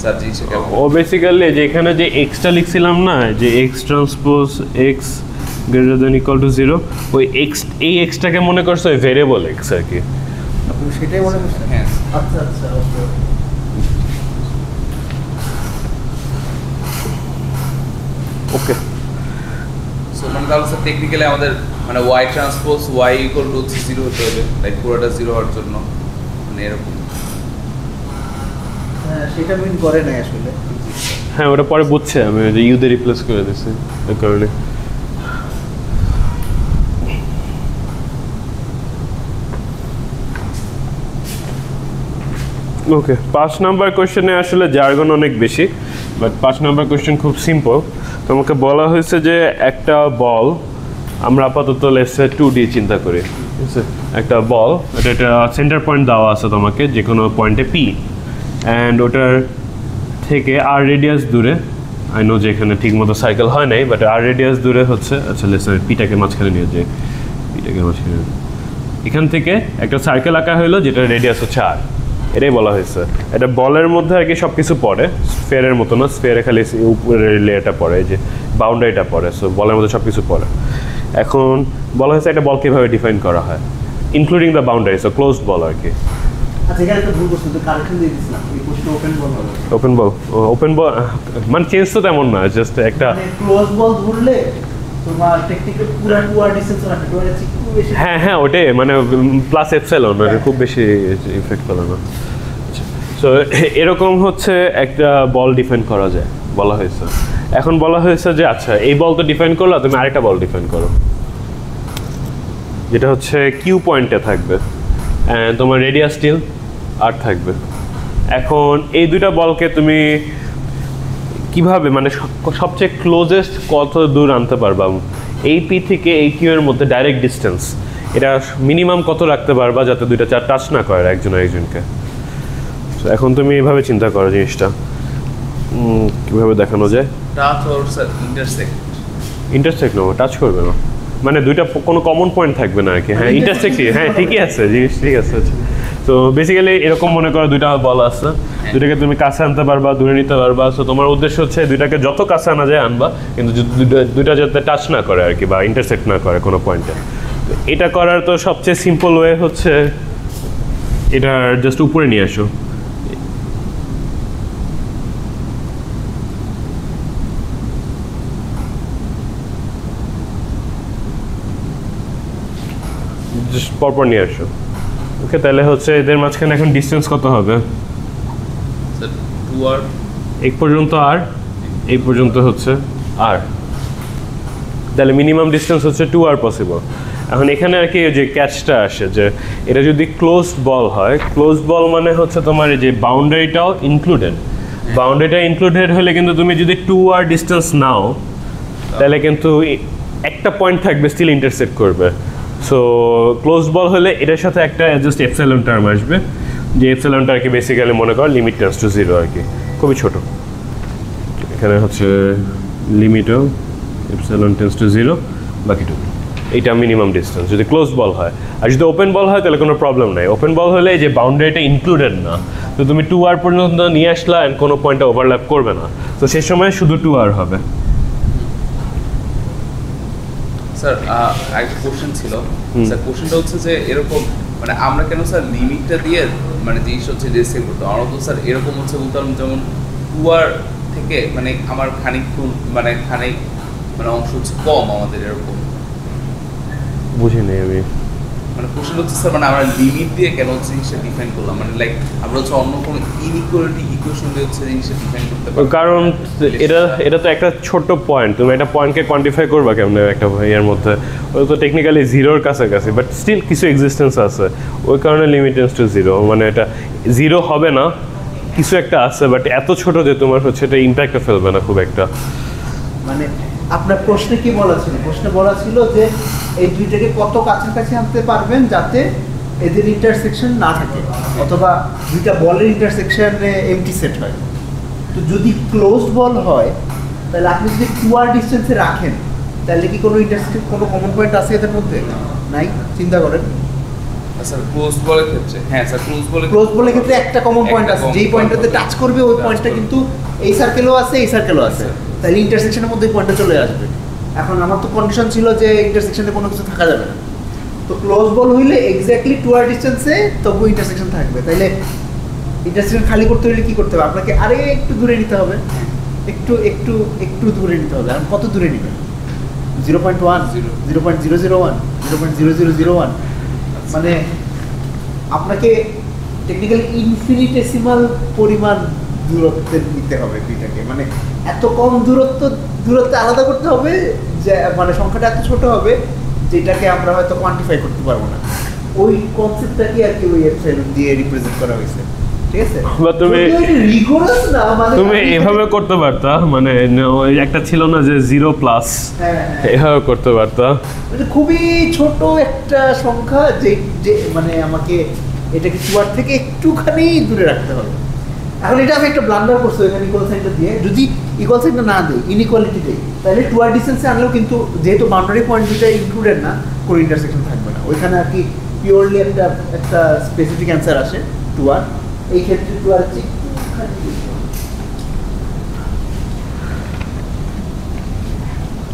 স্যার জিনিসটা। ও বেসিক্যালি যে এখানে যে এক্সটা লিখছিলাম না, যে x transpose x greater than equal to 0, ওই এক্স এই এক্সটাকে মনে করছো ওই ভেরিয়েবল এক্স আর কি। আপনি সেটাই মনে করছেন? হ্যাঁ। আচ্ছা আচ্ছা, ওকে। সো মানে তাহলে স্যার টেকনিক্যালি আমাদের মানে y transpose y equal to 0 হতে হবে, লাইক পুরোটা 0 হওয়ার জন্য, মানে এরকম। হ্যাঁ সেটা মিন করে নাই আসলে। হ্যাঁ ওটা পরে বুঝছে, আমি ওই যে ইউ দিয়ে রিপ্লেস করে দিছি এই কারণে। ওকে, 5 নাম্বার কোশ্চেনে আসলে জার্গন অনেক বেশি, বাট 5 নাম্বার কোশ্চেন খুব সিম্পল। তোমাকে বলা হয়েছে যে একটা বল, আমরা আপাতত লেসে 2D চিন্তা করি, ঠিক আছে? একটা বল, এটা সেন্টার পয়েন্ট দেওয়া আছে তোমাকে যে কোনো পয়েন্টে পি, অ্যান্ড ওটার থেকে আর রেডিয়াস দূরে, আই নো যে এখানে ঠিক মতো সাইকেল হয় নাই, বাট আর রেডিয়াস দূরে হচ্ছে, আচ্ছা লেসে পিটাকে মাঝখানে নিয়ে যাই, পিটাকে মাঝখানে এখান থেকে একটা সার্কেল আঁকা হলো যেটা রেডিয়াস হচ্ছে আর, এটাই বলা হয়েছে। এটা বলের মধ্যে আর কি সব কিছু পড়ে, স্ফেয়ারের মতো না, স্ফেয়ারে খালি উপরের লেয়ারটা পড়ে, এই যে বাউন্ডারিটা পড়ে, সো বলের মধ্যে সব কিছু পড়ে। এখন বলা হয়েছে একটা বল কীভাবে ডিফাইন করা হয়, including the boundary, so close ball আর কি। আচ্ছা এখানে একটা ভুল করছেন, তো কারেকশন দিয়ে দিছিলাম, এই প্রশ্ন ওপেন বল হবে। ওপেন বল, ওপেন বল মানে চেঞ্জ তো তেমন না, জাস্ট একটা ক্লোজ বল ধরলে তোমার টেকনিক্যাল পুরো 2R ডিসটেন্স রাখে, 2R এর চেয়ে একটু বেশি। হ্যাঁ হ্যাঁ ওটাই মানে প্লাস এপসাইলন, খুব বেশি ইফেক্ট করে না। সো এরকম হচ্ছে একটা বল ডিফাইন করা যায় বলা হয়েছে। এখন বলা হয়েছে যে আচ্ছা এই বল তো ডিফাইন করলো, তুমি আরেকটা বল ডিফাইন করো যেটা হচ্ছে কিউ পয়েন্টে থাকবে, অ্যান্ড তোমার রেডিয়াস স্টিল আর থাকবে। এখন এই দুইটা বলকে তুমি কিভাবে মানে সবচেয়ে ক্লোজেস্ট কত দূর আনতে পারবা, এই পি থেকে এই কিউ এর মধ্যে ডাইরেক্ট ডিস্টেন্স, এটা মিনিমাম কত রাখতে পারবা যাতে দুইটা টাচ না করে একজন আরেকজনকে। এখন তুমি এইভাবে চিন্তা করো জিনিসটা কিভাবে দেখানো যায়। Touch or sir intersect? Intersect না, টাচ করবে না, মানে দুইটা কোনো কমন পয়েন্ট থাকবে না আর কি। হ্যাঁ ইন্টারসেক্টই, হ্যাঁ ঠিকই আছে জিনিস, ঠিক আছে। তো বেসিক্যালি এরকম মনে করো দুইটা বল আছে, দুইটাকে তুমি কাছে আনতে পারবা, দূরে নিতে পারবা। সো তোমার উদ্দেশ্য হচ্ছে দুইটাকে যত কাছে আনা যায় আনবা, কিন্তু দুইটা যাতে টাচ না করে আর কি, বা ইন্টারসেক্ট না করে কোনো পয়েন্টে। এটা করার তো সবচেয়ে সিম্পল ওয়ে হচ্ছে এটা জাস্ট উপরে নিয়ে আসো, জাস্ট পরপর নিয়ে আসো। ওকে, তাহলে হচ্ছে এদের মাঝখানে এখন ডিস্টেন্স কত হবে? স্যার 2R, এক পর্যন্ত আর এই পর্যন্ত হচ্ছে আর, তাহলে মিনিমাম ডিস্টেন্স হচ্ছে 2R পসিবল। এখন এখানে আর কি যে ক্যাচটা আসে যে এটা যদি ক্লোজড বল হয়, ক্লোজড বল মানে হচ্ছে তোমার এই যে বাউন্ডারিটাও ইনক্লুডেড, বাউন্ডারিটা ইনক্লুডেড হলে কিন্তু তুমি যদি 2R ডিস্টেন্স নাও তাহলে কিন্তু একটা পয়েন্ট থাকবে স্টিল ইন্টারসেক্ট করবে। সো ক্লোজ বল হলে এটার সাথে একটা জাস্ট এপসাইলন টার্ম আসবে, যে এপসাইলনটা আর কি বেসিক্যালি মনে করো লিমিট টেন্ডস টু 0 আর কি, খুবই ছোট। এখানে হচ্ছে লিমিটও এপসাইলন টেন্ডস টু 0 বাকিটুকু, এইটা মিনিমাম ডিস্টেন্স যদি ক্লোজ বল হয়। আর যদি ওপেন বল হয় তাহলে কোনো প্রবলেম নাই। ওপেন বল হলে যে বাউন্ডারিটা ইনক্লুডেড না, তো তুমি 2R পর্যন্ত নিয়ে আসলা অ্যান্ড কোনো পয়েন্টে ওভারল্যাপ করবে না, তো সেই সময় শুধু 2R হবে। স্যার একটা কোশ্চেন ছিল স্যার, কোশ্চেনটা হচ্ছে যে এরকম মানে আমরা কেন স্যার লিমিটটা দিয়ে মানে জিনিস হচ্ছে রেসেল করতে, আমরা তো স্যার এরকম হচ্ছে বলতাম যেমন 2R থেকে মানে আমার খানিক মানে অংশ হচ্ছে কম আমাদের, এরকম বুঝিনি আমি। মানে কোশ্চেন হচ্ছে স্যার মানে আমরা লিমিট দিয়ে কেন হচ্ছে জিনিসটা ডিফাইন করলাম, মানে লাইক আমরা হচ্ছে অন্য কোনো ইনইকুয়ালিটি ইকুয়েশন দিয়ে হচ্ছে জিনিসটা ডিফাইন করতে পারি। কারণ এটা তো একটা ছোট পয়েন্ট, তুমি একটা পয়েন্টকে কোয়ান্টিফাই করবা কেমন একটা এর মধ্যে, ওটা তো টেকনিক্যালি 0-র কাছাকাছি, বাট স্টিল কিছু এক্সিস্টেন্স আছে, ওই কারণে লিমিট টেন্ডস টু 0, মানে এটা 0 হবে না কিছু একটা আছে, বাট এত ছোট যে তোমার হচ্ছে এটা ইম্প্যাক্টও ফেলবে না খুব একটা। মানে আপনার প্রশ্নে কি বলা ছিল? প্রশ্নে বলা ছিল যে এই দুইটাকে কত কাছাকাছি আনতে পারবেন যাতে এদের ইন্টারসেকশন না থাকে, অথবা দুইটা বলের ইন্টারসেকশনে এমটি সেট হয়। তো যদি ক্লোজড বল হয় তাহলে আপনি যদি 2r ডিস্টেন্সে রাখেন তাহলে কি কোনো ইন্টারসেকশন, কোনো কমন পয়েন্ট আছে এদের মধ্যে? নাই। চিন্তা করেন। স্যার ক্লোজ বলের ক্ষেত্রে, হ্যাঁ স্যার ক্লোজ বলের ক্ষেত্রে একটা কমন পয়েন্ট আছে, যেই পয়েন্টটাতে টাচ করবে ওই পয়েন্টটা কিন্তু এই সার্কেলও আছে, এই সার্কেলও আছে, তাহলে ইন্টারসেকশনের মধ্যে ওই পয়েন্টটা চলে আসবে। এখন আমার তো কন্ডিশন ছিল যে ইন্টারসেকশনে কোনো কিছু থাকা যাবে না, তো ক্লোজ বল হইলে এক্স্যাক্টলি 2r ডিস্টেন্সে তবু ইন্টারসেকশন থাকবে। তাইলে ইন্টারসেকশন খালি করতে হলে কি করতে হবে? আপনাকে আরে একটু দূরে নিতে হবে, একটু একটু একটু দূরে নিতে হবে। আর কত দূরে নেবেন? 0.1, 0.001, 0.0001, মানে আপনাকে টেকনিক্যালি ইনফিনিটেসিমাল পরিমাণ দূরত্বে নিতে হবে দুইটাকে, মানে এত কম দূরত্বে আলাদা করতে হবে যে মানে সংখ্যাটা এত ছোট হবে যেটাকে আমরা হয়তো কোয়ান্টিফাই করতে পারবো না। ওই কনসেপ্টটাকে আর কি ওই এপসাইলন দিয়ে রিপ্রেজেন্ট করা হয়েছে, ঠিক আছে? বা তুমি রিগোরাস না, মানে তুমি এভাবে করতে পারতা, মানে ওই একটা ছিল না যে 0+, এভাবে করতে পারতা। এটা খুবই ছোট একটা সংখ্যা যে মানে আমাকে এটাকে 2r থেকে একটুখানি দূরে রাখতে হবে। এখন এটা আমি একটা ব্লান্ডার করছি এখানে ইকুয়াল সাইনটা দিয়ে। যদি ইকুয়াল সাইনটা না দিই, ইনইকুয়ালিটি দেই, তাহলে 2r ডিস্টেন্সে আনলেও কিন্তু যেহেতু বাউন্ডারি পয়েন্ট দুইটা ইনক্লুডেড না, কোনো ইন্টারসেকশন থাকবে না ওইখানে আর কি। পিওরলি একটা স্পেসিফিক অ্যান্সার আসে 2r। এই ক্ষেত্রে 2r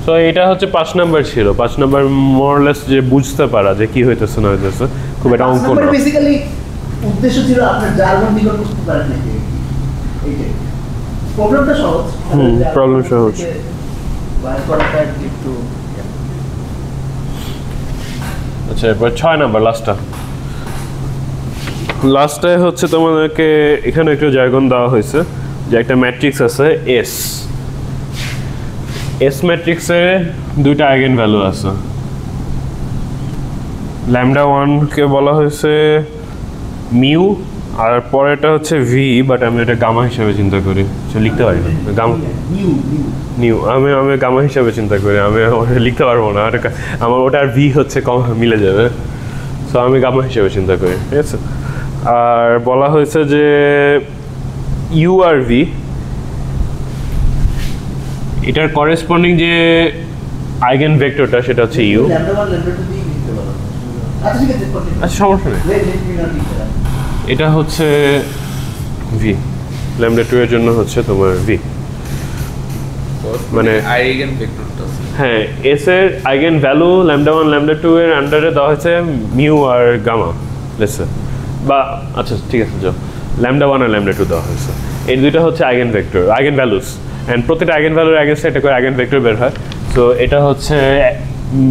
তো এটা হচ্ছে 5 নাম্বার ছিল। 5 নাম্বার মোরলেস যে বুঝতে পারা যে কি হইতেছে না হইতেছে, খুব একটা অঙ্ক না। বেসিক্যালি উদ্দেশ্য ছিল আপনার জার্মান নিকট বুঝতে পারেন নাকি, এইটাই। প্রবলেমটা সহজ, প্রবলেম সহজ। বাইর করাটা একটু। আচ্ছা, এবার 6 নাম্বার লাস্টে হচ্ছে তোমাদেরকে এখানে একটু জার্গন দেওয়া হয়েছে যে একটা ম্যাট্রিক্স আছে এস ম্যাট্রিক্সে দুইটা আইগেন ভ্যালু আছে। λ1 কে বলা হয়েছে মিউ, আর পরেরটা হচ্ছে ভি, বাট আমি এটা গামা হিসাবে চিন্তা করি, লিখতে পারি না। গামা নিউ আমি গামা হিসাবে চিন্তা করি, আমি লিখতে পারবো না, আমার ওটা আর ভি হচ্ছে কম মিলে যাবে, সো আমি গামা হিসাবে চিন্তা করি, ঠিক আছে। আর বলা হয়েছে যে ইউ আর ভি, এটার করেসপন্ডিং যে আইগেন ভেক্টরটা সেটা হচ্ছে ইউ। আচ্ছা, সমস্যা নেই, এটা হচ্ছে ভি, λ2 এর জন্য হচ্ছে তোমার ভি, মানে আইগেন ভেক্টরটা। হ্যাঁ, এস এর আইগেন ভ্যালু λ1 λ2 এর আন্ডারে দেওয়া হয়েছে মিউ আর গামা, লেটস বা আচ্ছা ঠিক আছে, যাও λ1 আর λ2 দেওয়া হয়েছে। এই দুইটা হচ্ছে eigen vector, eigen values, and প্রত্যেকটা আইগেন ভ্যালুর এগেনস্টে একটা করে আইগেন ভেক্টর বের হয়। সো এটা হচ্ছে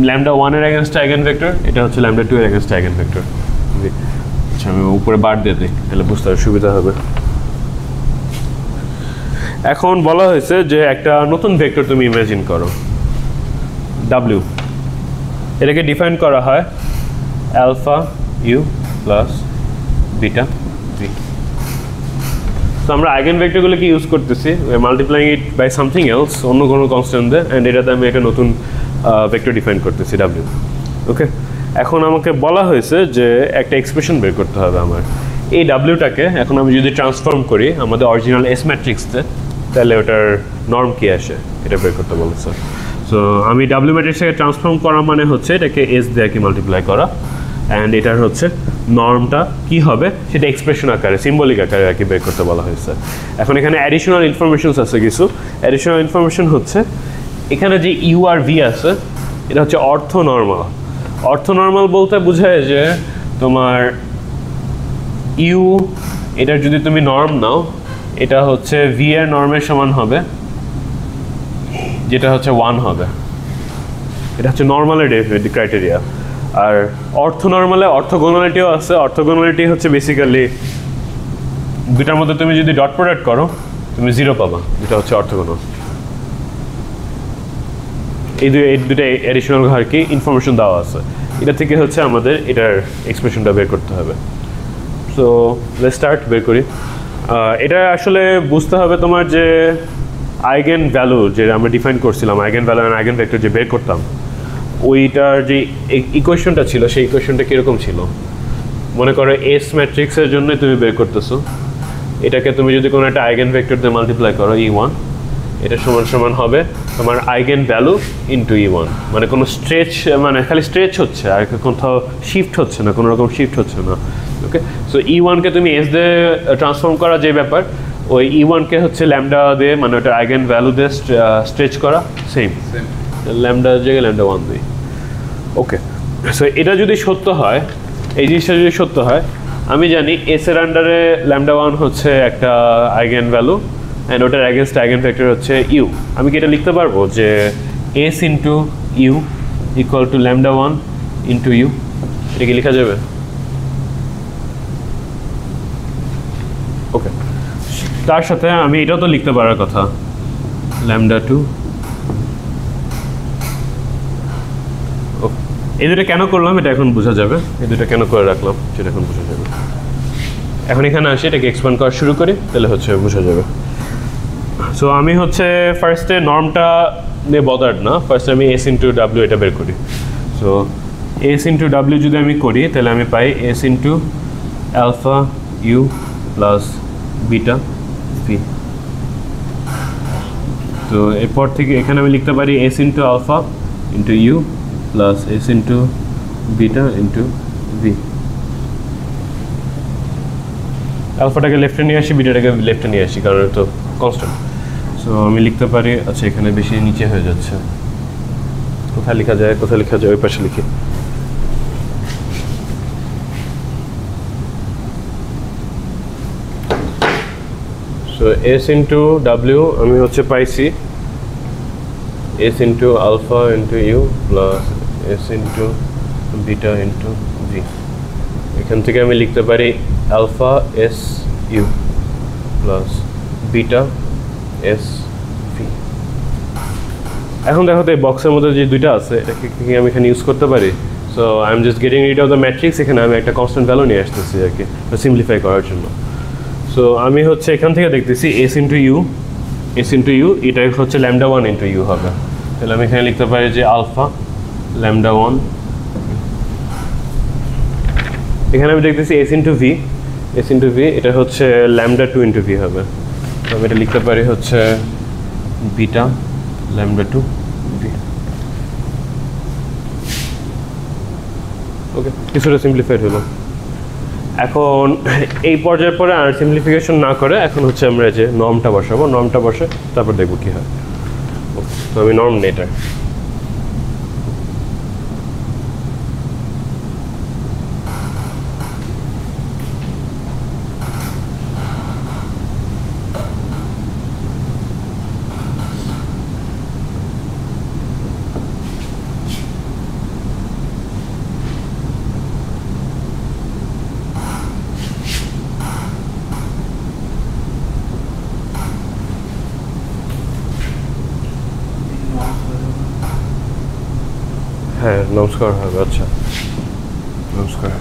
λ1 এর এগেনস্টে আইগেন ভেক্টর, এটা হচ্ছে λ2 এর এগেনস্টে আইগেন ভেক্টর। আচ্ছা, আমি উপরে বার দিয়ে দিই, তাহলে বুঝতে হবে, সুবিধা হবে। এখন বলা হয়েছে যে একটা নতুন ভেক্টর তুমি ইমাজিন করো, ডাব্লিউ। এটাকে ডিফাইন করা হয় alpha U plus beta V. তো আমরা আইগেন ভেক্টরগুলোকে ইউজ করতেছি, multiplying it by something else, অন্য কোনো কনস্ট্যান্ট দিয়ে, অ্যান্ড এটাতে আমি একটা নতুন ভেক্টর ডিফাইন করতেছি ডাব্লিউ। ওকে, এখন আমাকে বলা হয়েছে যে একটা এক্সপ্রেশন বের করতে হবে আমার। এই ডাব্লিউটাকে এখন আমি যদি ট্রান্সফর্ম করি আমাদের অরিজিনাল এস ম্যাট্রিক্সতে, তাহলে ওটার নর্ম কি আসে এটা বের করতে বলেছে। সো আমি ডাব্লিউ ম্যাট্রিক্সটাকে ট্রান্সফর্ম করা মানে হচ্ছে এটাকে এস দিয়ে কি মাল্টিপ্লাই করা, অ্যান্ড এটার হচ্ছে নর্মটা কি হবে সেটা এক্সপ্রেশন আকারে, সিম্বলিক আকারে আর কি বের করতে বলা হয়েছে। এখন এখানে অ্যাডিশনাল ইনফরমেশনস আছে কিছু। অ্যাডিশনাল ইনফরমেশন হচ্ছে এখানে যে ইউ আর ভি আছে এটা হচ্ছে অর্থ নর্মাল। অর্থ নর্মাল বলতে বোঝায় যে তোমার ইউ, এটার যদি তুমি নর্ম নাও, এটা হচ্ছে ভি এর নর্মের সমান হবে, যেটা হচ্ছে 1 হবে। এটা হচ্ছে নর্মালের ক্রাইটেরিয়া। আর অর্থ নর্মালে অর্থগোনালিটিও আছে। অর্থগোনালিটি হচ্ছে বেসিক্যালি দুটার মধ্যে তুমি যদি ডট প্রোডাক্ট করো তুমি 0 পাবা, যেটা হচ্ছে অর্থগোনাল। এই দুটো অ্যাডিশনাল আর কি ইনফরমেশন দেওয়া আছে, এটা থেকে হচ্ছে আমাদের এটার এক্সপ্রেশনটা বের করতে হবে। সো লেটস স্টার্ট, বের করি। এটা আসলে বুঝতে হবে তোমার যে আইগেন ভ্যালু যে আমরা ডিফাইন করছিলাম, আইগেন ভ্যালু আর আইগেন ভেক্টর যে বের করতাম, ওইটার যে ইকুয়েশনটা ছিল সেই ইকুয়েশনটা কীরকম ছিল। মনে করো এস ম্যাট্রিক্সের জন্য তুমি বের করতেছো, এটাকে তুমি যদি কোনো একটা আইগেন ভেক্টর দিয়ে মাল্টিপ্লাই করো E1, এটা সমান সমান হবে তোমার আইগেন ভ্যালু ইন্টু E1, মানে কোনো স্ট্রেচ, মানে খালি স্ট্রেচ হচ্ছে আর কোথাও শিফট হচ্ছে না, কোনো রকম শিফট হচ্ছে না। ওকে, সো E1কে তুমি এস দিয়ে ট্রান্সফর্ম করা যে ব্যাপার, ওই E1কে হচ্ছে ল্যামডা দিয়ে, মানে ওটা আইগেন ভ্যালু দিয়ে স্ট্রেচ করা, সেম ল্যামডা জায়গায় ল্যামডা 1 দিই। ওকে, সো এটা যদি সত্য হয়, এই জিনিসটা যদি সত্য হয়, আমি জানি এস এর আন্ডারে ল্যামডা 1 হচ্ছে একটা আইগেন ভ্যালু অ্যান্ড ওটার অ্যাগেনস্ট আইগেন ভেক্টর হচ্ছে ইউ। আমি কি এটা লিখতে পারবো যে S into U equal to lambda 1 into U? এটা কি লেখা যাবে? ওকে, তার সাথে আমি এটাও তো লিখতে পারার কথা, ল্যামডা 2। এই দুটো কেন করলাম এটা এখন বোঝা যাবে, এই দুটো কেন করে রাখলাম সেটা এখন বোঝা যাবে। এখন এখানে আসি, এটাকে এক্সপ্যান্ড করা শুরু করি, তাহলে হচ্ছে বোঝা যাবে। সো আমি হচ্ছে ফার্স্টে নর্মটা নিয়ে বদার্ড না, ফার্স্টে আমি এস ইন্টু ডাব্লিউ এটা বের করি। সো এস ইন্টু ডাব্লিউ যদি আমি করি তাহলে আমি পাই s into alpha u plus beta V. তো এরপর থেকে এখানে আমি লিখতে পারি s into alpha into you plus S into beta into v. অ্যালফাটাকে লেফটে নিয়ে আসি, বিটাটাকে লেফটে নিয়ে আসি, কারণ তো কনস্ট্যান্ট। সো আমি লিখতে পারি, আচ্ছা এখানে বেশি নিচে হয়ে যাচ্ছে, কোথায় লেখা যায়, কোথায় লেখা যায়, ওই পাশে লিখি। সো এস ইন্টু ডাব্লিউ আমি হচ্ছে পাইছি S into alpha into you plus S into beta into V. এখান থেকে আমি লিখতে পারি alpha S U plus beta S V. এখন দেখো তো এই বক্সের মধ্যে যে দুইটা আছে, এটাকে কি আমি এখানে ইউজ করতে পারি? So I am just getting read of the matrix, এখানে আমি একটা কনস্ট্যান্ট ভ্যালু নিয়ে আসতেছি আর কি, সিম্পলিফাই করার জন্য। সো আমি হচ্ছে এখান থেকে দেখতেছি S into U, S into U এটা হচ্ছে ল্যামডা 1 ইন্টু ইউ হবে, তাহলে আমি এখানে লিখতে পারি যে আলফা ল্যামডা 1। এখানে আমি দেখতেছি S into V, S into V এটা হচ্ছে ল্যামডা 2 ইন্টু ভি হবে, তো আমি এটা লিখতে পারি হচ্ছে বিটা ল্যামডা 2 ভি। ওকে, কিছুটা সিম্পলিফাইড হলো। এখন এই পর্যায়ের পরে আর সিম্পলিফিকেশন না করে এখন হচ্ছে আমরা যে নর্মটা বসাবো, নর্মটা বসে তারপর দেখবো কী হয়। তো আমি নর্ম নেই এটা। হ্যাঁ, নমস্কার হবে, আচ্ছা নমস্কার।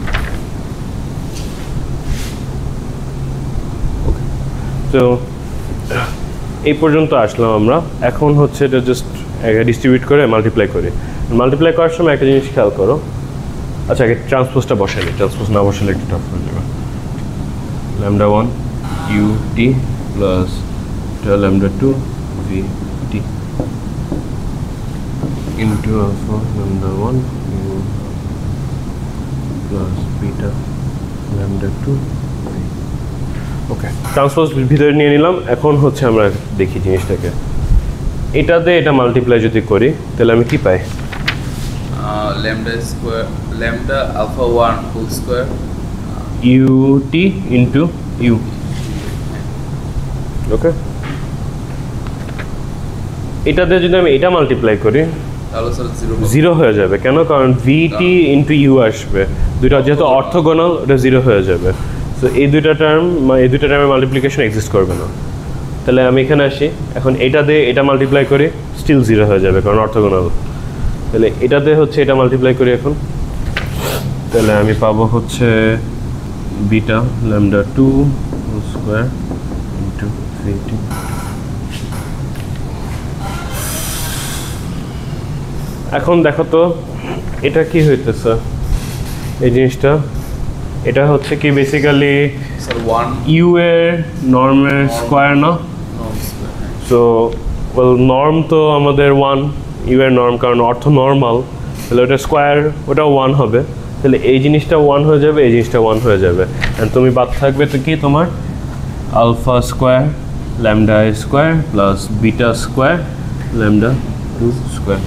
ওকে, তো এই পর্যন্ত আসলাম আমরা। এখন হচ্ছে এটা জাস্ট ডিস্ট্রিবিউট করে মাল্টিপ্লাই করি। মাল্টিপ্লাই করার সময় একটা জিনিস খেয়াল করো, আচ্ছা আগে ট্রান্সপোজটা বসাইনি, ট্রান্সপোজ না বসালে একটু টাফ হয়ে যাবে। Lambda 1 U T plus lambda 2 V T into alpha lambda 1 u plus beta lambda 2 ওকে, ট্রান্সপোজ ভিতরে নিয়ে নিলাম। এখন হচ্ছে আমরা দেখি জিনিসটাকে, এটাতে এটা মাল্টিপ্লাই যদি করি তাহলে আমি কি পাই? Lambda square, lambda alpha 1 whole square u টি ইন্টু ইউ। ওকে, এটাতে যদি আমি এটা মাল্টিপ্লাই করি তাহলে স্যার জিরো হয়ে যাবে। কেন? কারণ ভিটি ইন্টু ইউ আসবে, দুইটা যেহেতু অর্থগোনাল, ওটা জিরো হয়ে যাবে। সো এই দুইটা টার্মের মাল্টিপ্লিকেশন এক্সিস্ট করবে না। তাহলে আমি এখানে আসি, এখন এটা দিয়ে এটা মাল্টিপ্লাই করি, স্টিল জিরো হয়ে যাবে কারণ অর্থগোনাল। তাহলে এটাতে হচ্ছে এটা মাল্টিপ্লাই করি এখন, তাহলে আমি পাবো হচ্ছে বিটা ল্যামডা 2 স্কোয়ার এখন দেখো তো এটা কি হইতেছে এই জিনিসটা, এটা হচ্ছে কি বেসিক্যালি স্যার 1 ইউ এর নর্মের স্কোয়ার না? সো ওয়েল নর্ম তো আমাদের 1 ইউ এর নর্ম, কারণ অর্থ নর্মাল, তাহলে ওটা স্কোয়ার ওটাও 1 হবে, তাহলে এই জিনিসটা 1 হয়ে যাবে, এই জিনিসটা 1 হয়ে যাবে, অ্যান্ড তুমি বাদ থাকবে তো কি তোমার alpha square lambda square plus beta square lambda 2 square,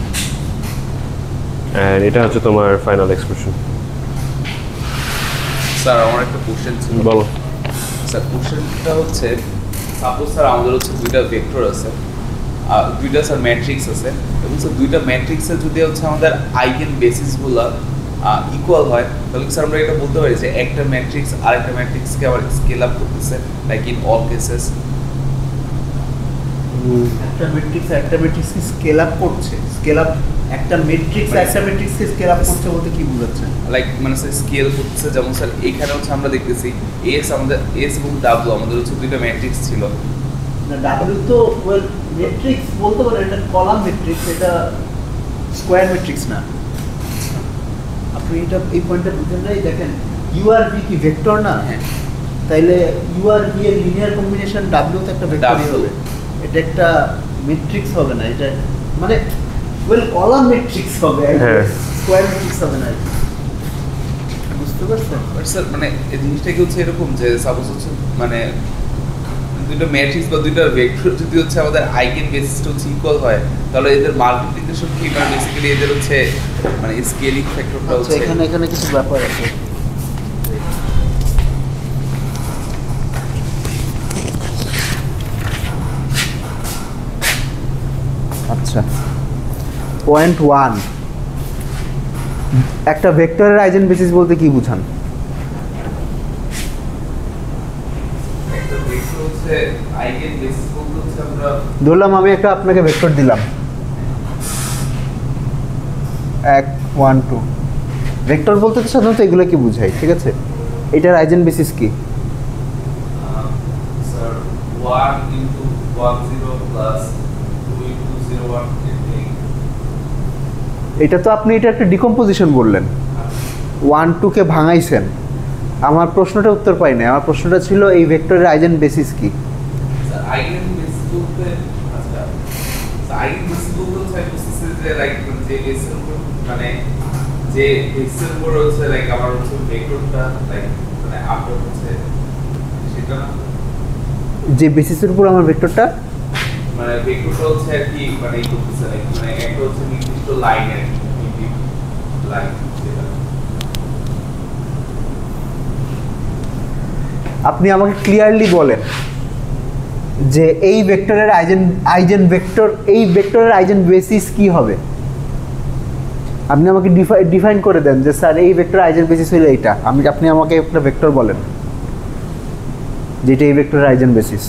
and এটা হচ্ছে তোমার ফাইনাল এক্সপ্রেশন। স্যার আমার একটা কোশ্চেন ছিল। বলো। স্যার কোশ্চেনটা হচ্ছে সাপোজ স্যার আমাদের হচ্ছে দুইটা ভেক্টর আছে, দুইটা স্যার ম্যাট্রিক্স আছে, এবং স্যার দুইটা ম্যাট্রিক্সের যদি হচ্ছে আমাদের আইগেন বেসিসগুলো ইকুয়াল হয়, তাহলে স্যার আমরা এটা বলতে পারি যে একটা ম্যাট্রিক্স আরেকটা ম্যাট্রিক্সকে আবার স্কেল আপ করতেছে, লাইক ইন অল কেসেস। একটা ম্যাট্রিক্সকে স্কেল আপ করছে, স্কেল আপ একটা ম্যাট্রিক্স একটা ম্যাট্রিক্সকে স্কেল আপ করছে বলতে কি বোঝাচ্ছেন? লাইক মানে স্যার স্কেল করতেছে, যেমন স্যার এখানে হচ্ছে আমরা দেখতেছি এস আমাদের এস এবং ডাব্লিউ আমাদের হচ্ছে দুইটা ম্যাট্রিক্স ছিল। না ডাব্লিউ তো ওয়েল ম্যাট্রিক্স বলতে পারেন, এটা কলাম ম্যাট্রিক্স, এটা স্কোয়ার ম্যাট্রিক্স না। আপনি এটা এই পয়েন্টটা বুঝেন নাই, দেখেন ইউ আর ভি কি ভেক্টর না? হ্যাঁ। তাইলে ইউ আর ভি এর লিনিয়ার কম্বিনেশন ডাব্লিউ তো একটা ভেক্টরই W হবে, এটা একটা ম্যাট্রিক্স হবে না, এটা মানে ওয়েল কলাম ম্যাট্রিক্স হবে, হ্যাঁ। স্কোয়ার ম্যাট্রিক্স হবে না, বুঝতে পারছেন? বাট স্যার মানে এই জিনিসটা কি হচ্ছে এরকম যে সাপোজ হচ্ছে মানে দুইটা ম্যাট্রিক্স বা দুইটা ভেক্টর যদি হচ্ছে আমাদের আইগেন বেসিসটা হচ্ছে ইকুয়াল হয়, তাহলে এদের মাল্টিপ্লিকেশন কি মানে বেসিক্যালি এদের হচ্ছে মানে স্কেলিং ফ্যাক্টরটা আচ্ছা, হচ্ছে এখানে কিছু ব্যাপার আছে। আচ্ছা, পয়েন্ট 1, একটা ভেক্টরের আইজেন বেসিস বলতে কি বুঝান? একটা ভেক্টর হচ্ছে আইগেন বেসিস বলতে হচ্ছে আমরা ধরলাম আমি একটা আপনাকে ভেক্টর দিলাম 1 1 2, ভেক্টর বলতে তো সাধারণত এগুলো কি বুঝাই, ঠিক আছে? এটার আইজেন বেসিস কি? স্যার 1 ইনটু 1 0 প্লাস 2 ইনটু 0 1 এটা তো আপনি এটা একটা ডিকম্পোজিশন বললেন, 1 2 কে ভাঙাইছেন। আমার প্রশ্নটা উত্তর পাই না, আমার প্রশ্নটা ছিল এই ভেক্টরের আইজেন বেসিস কি? স্যার আইগেন বেসিস বলতে আচ্ছা স্যার আইগেন বেসিস বলতে হচ্ছে বেসিসের যে লাইক যে বেসের উপর মানে যে বেসের উপর হচ্ছে লাইক আমার হচ্ছে ভেক্টরটা লাইক মানে আপনার হচ্ছে সেটা না, যে বেসিসের উপর আমার ভেক্টরটা মানে ভেক্টরটা হচ্ছে আর কি মানে এই করতেছে লাইক মানে একটা হচ্ছে নির্দিষ্ট লাইনের লাইন যেটা আপনি আমাকে ক্লিয়ারলি বলেন যে এই ভেক্টরের আইজেন ভেক্টর, এই ভেক্টরের আইজেন বেসিস কি হবে? আপনি আমাকে ডিফাইন করে দেন যে স্যার এই ভেক্টরের আইজেন বেসিস হলো এইটা, আপনি আমাকে একটা ভেক্টর বলেন যেটা এই ভেক্টরের আইজেন বেসিস।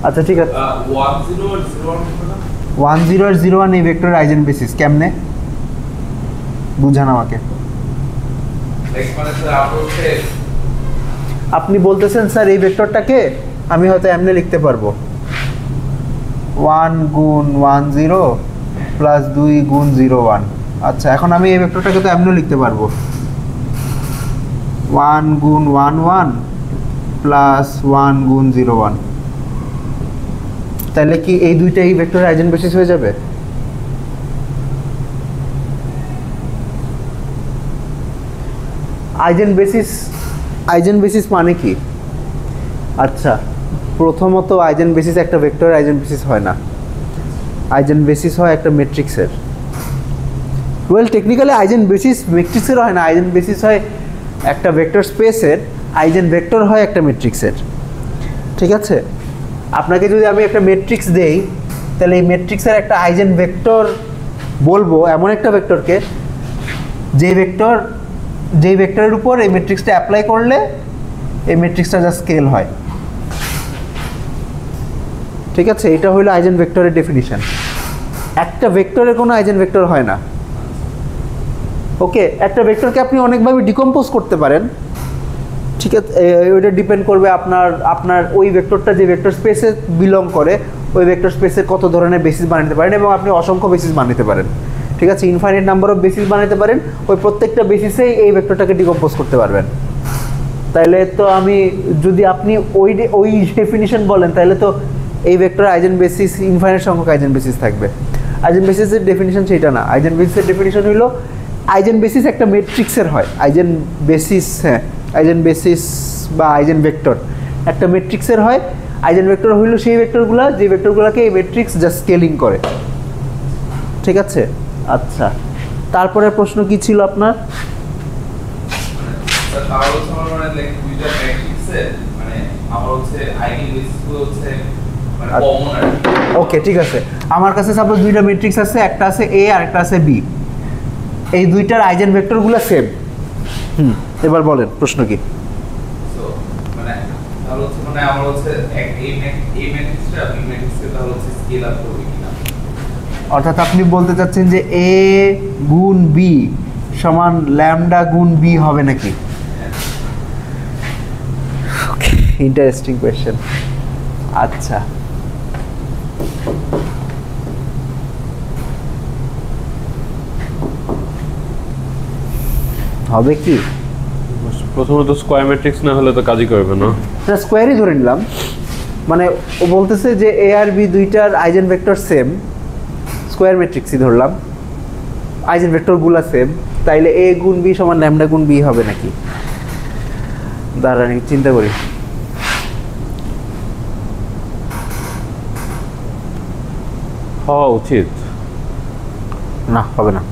আচ্ছা ঠিক আছে, 1 0 আর 0 1 না 1 0 আর 0 1 এই ভেক্টরের আইজেন বেসিস কেমনে বুঝান আমাকে। লাইক মানে স্যার আপনার হচ্ছে আপনি বলতেছেন স্যার এই ভেক্টরটাকে আমি হয়তো এমনি লিখতে পারবো 1 গুণ 1 0 প্লাস 2 গুণ 0 1। আচ্ছা, এখন আমি এই ভেক্টরটাকে তো এমনি লিখতে পারবো 1 গুণ 1 1 প্লাস 1 গুণ 0 1। তাহলে কি এই দুইটা এই ভেক্টরের আইজেন বেসিস হয়ে যাবে? আইজেন বেসিস মানে কি? আচ্ছা, প্রথমত আইজেন বেসিস একটা ভেক্টরের আইজেন বেসিস হয় না, আইজেন বেসিস হয় একটা ম্যাট্রিক্সের। ওয়েল টেকনিক্যালি আইজেন বেসিস ম্যাট্রিক্সের হয় না, আইজেন বেসিস হয় একটা ভেক্টর স্পেসের, আইজেন ভেক্টর হয় একটা ম্যাট্রিক্সের, ঠিক আছে? আপনাকে যদি আমি একটা ম্যাট্রিক্স দেই, তাহলে এই ম্যাট্রিক্সের একটা আইজেন ভেক্টর বলবো এমন একটা ভেক্টরকে যেই ভেক্টরের উপর এই ম্যাট্রিক্সটা অ্যাপ্লাই করলে এই ম্যাট্রিক্সটা যা স্কেল হয়, ঠিক আছে? এটা হলো আইজেন ভেক্টরের ডেফিনিশন। একটা ভেক্টরের কোনো আইজেন ভেক্টর হয় না, ওকে, একটা ভেক্টরকে আপনি অনেকভাবে ডিকম্পোজ করতে পারেন, ঠিক আছে। ওইটা ডিপেন্ড করবে আপনার ওই ভেক্টরটা যে ভেক্টর স্পেসে বিলং করে ওই ভেক্টর স্পেসে কত ধরনের বেসিস বানাতে পারেন, এবং আপনি অসংখ্য বেসিস বানাতে পারেন, ঠিক আছে। ইনফাইনাইট নাম্বার অফ বেসিস বানাতে পারেন, ওই প্রত্যেকটা বেসিসেই এই ভেক্টরটাকে ডিকম্পোজ করতে পারবেন। তাইলে তো আমি যদি আপনি ওই ডেফিনিশন বলেন তাহলে তো এই ভেক্টর আইজেন বেসিস ইনফাইনাইট সংখ্যক আইজেন বেসিস থাকবে। আইজেন বেসিসের ডেফিনিশন সেটা না। আইজেন বেসিসের ডেফিনিশন হলো আইজেন বেসিস একটা ম্যাট্রিক্সের হয়। আইজেন বেসিস, হ্যাঁ, আইজেন বেসিস বা আইজেন ভেক্টর একটা ম্যাট্রিক্সের হয়। আইজেন ভেক্টর হইল সেই ভেক্টরগুলো যে ভেক্টরগুলোকে এই ম্যাট্রিক্স জাস্ট স্কেলিং করে, ঠিক আছে। আচ্ছা, তারপরে প্রশ্ন কি ছিল আপনার? ওকে, ঠিক আছে। আমার কাছে সাপোজ দুইটা ম্যাট্রিক্স আছে, একটা আছে এ আর একটা আছে বি। এই দুইটার আইজেন ভেক্টরগুলো সেম। এবার বলেন প্রশ্ন কি? অর্থাৎ আপনি বলতে চাচ্ছেন যে এ গুণ বি সমান ল্যামডা গুণ বি হবে নাকি? Interesting question. আচ্ছা, হবে কি? প্রথমত স্কয়ার ম্যাট্রিক্স না হলে তো কাজই করবে না। স্কোয়ারই ধরে নিলাম, মানে ও বলতেছে যে এ আর বি দুইটার আইজেন ভেক্টর সেম, স্কোয়ার ম্যাট্রিক্সই ধরলাম, আইজেন ভেক্টরগুলো সেম, তাইলে এ গুণ বি সমান ল্যামডা গুণ বি হবে নাকি? দাঁড়ান চিন্তা করি। হওয়া উচিত না, হবে না।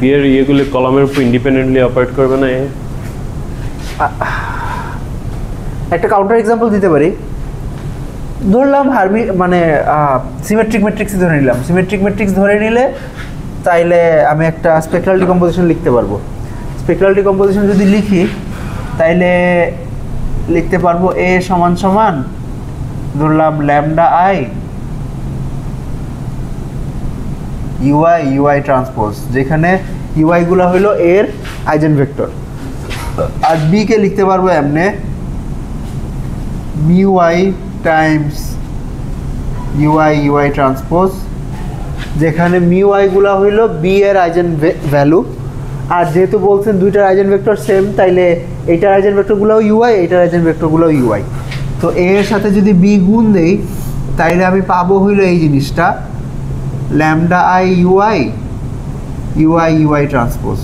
বি এর ইয়েগুলি কলামের উপর ইন্ডিপেন্ডেন্টলি অপারেট করবে না। একটা কাউন্টার এক্সাম্পল দিতে পারি। ধরলাম মানে সিমেট্রিক ম্যাট্রিক্স ধরে নিলাম। সিমেট্রিক ম্যাট্রিক্স ধরে নিলে তাইলে আমি একটা স্পেক্ট্রাল ডিকম্পোজিশন লিখতে পারবো। স্পেক্ট্রাল ডিকম্পোজিশন যদি লিখি তাইলে লিখতে পারবো এ সমান সমান ধরলাম lambda I U I U I transpose, যেখানে ইউআই গুলো হলো এর আইজেন ভেক্টর। আর বি কে লিখতে পারবো এমনে mu I times U I U I transpose, যেখানে মিউ আই গুলো হইল বি এর আইজেন ভ্যালু। আর যেহেতু বলছেন দুইটার আইজেন ভেক্টর সেম, তাইলে এইটার আইজেন ভেক্টরগুলোও ইউআই, এইটার আইজেন ভেক্টরগুলোও ইউআই। তো এর সাথে যদি বি গুণ দেই তাইলে আমি পাবো হইল এই জিনিসটা lambda I U I U I U I transpose,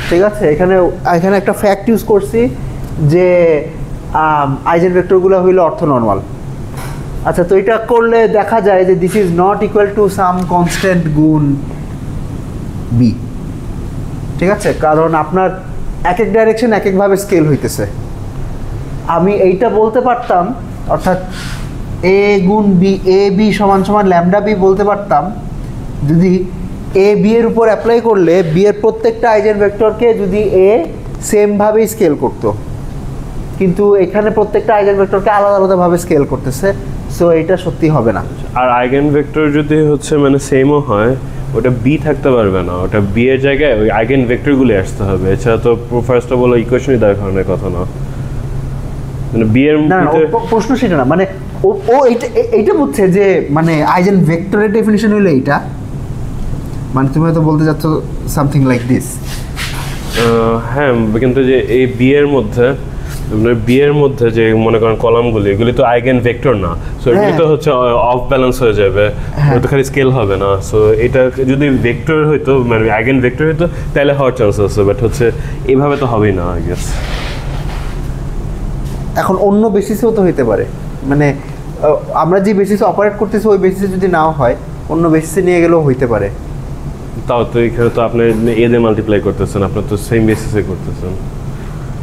ঠিক আছে। এখানে একটা ফ্যাক্ট ইউজ করছি যে আইজেন ভেক্টরগুলো হইল অর্থোনর্মাল। আচ্ছা, তো এটা করলে দেখা যায় যে this is not equal to some constant গুণ বি, ঠিক আছে। কারণ আপনার এক এক ডাইরেকশন এক একভাবে স্কেল হইতেছে। আমি এইটা বলতে পারতাম, অর্থাৎ এ গুণ বি, এ বি সমান সমান ল্যামডা বি বলতে পারতাম যদি এ বি এর উপর অ্যাপ্লাই করলে বি এর প্রত্যেকটা আইজেন ভেক্টরকে যদি এ সেমভাবেই স্কেল করতো, কিন্তু এখানে প্রত্যেকটা আইজেন ভেক্টরকে আলাদা আলাদাভাবে স্কেল করতেছে, সো এটা সত্যি হবে না। আর আইগেন ভেক্টর যদি হচ্ছে মানে সেমও হয়, ওটা বি থাকতে পারবে না, ওটা বি এর জায়গায় ওই আইগেন ভেক্টরগুলি আসতে হবে। এছাড়া তো ফার্স্ট অফ অল ইকুয়েশনই দেওয়ার কারণে কথা না, মানে বি এর প্রশ্ন সেটা না। মানে ও এইটা বুঝছে যে মানে আইজেন ভেক্টরের ডেফিনিশন হলো এইটা, মানে তুমি হয়তো বলতে চাচ্ছ সামথিং লাইক দিস। হ্যাঁ, কিন্তু যে এই বি এর মধ্যে যে মনে করেন কলামগুলি, এগুলি তো আইগেন ভেক্টর না, সো এগুলি তো হচ্ছে অফ ব্যালেন্স হয়ে যাবে, তো খালি স্কেল হবে না। সো এটা যদি ভেক্টর হইতো, মানে আইগেন ভেক্টর হইতো তাহলে হওয়ার চান্স আছে, বাট হচ্ছে এইভাবে তো হবেই না আই গেস। এখন অন্য বেসিসেও তো হইতে পারে, মানে আমরা যে বেসিসে অপারেট করতেছি ওই বেসিসে যদি নাও হয় অন্য বেসিসে নিয়ে গেলেও হইতে পারে। তাও তো এখানে তো আপনি এ দিয়ে মাল্টিপ্লাই করতেছেন, আপনার তো সেম বেসিসে করতেছেন।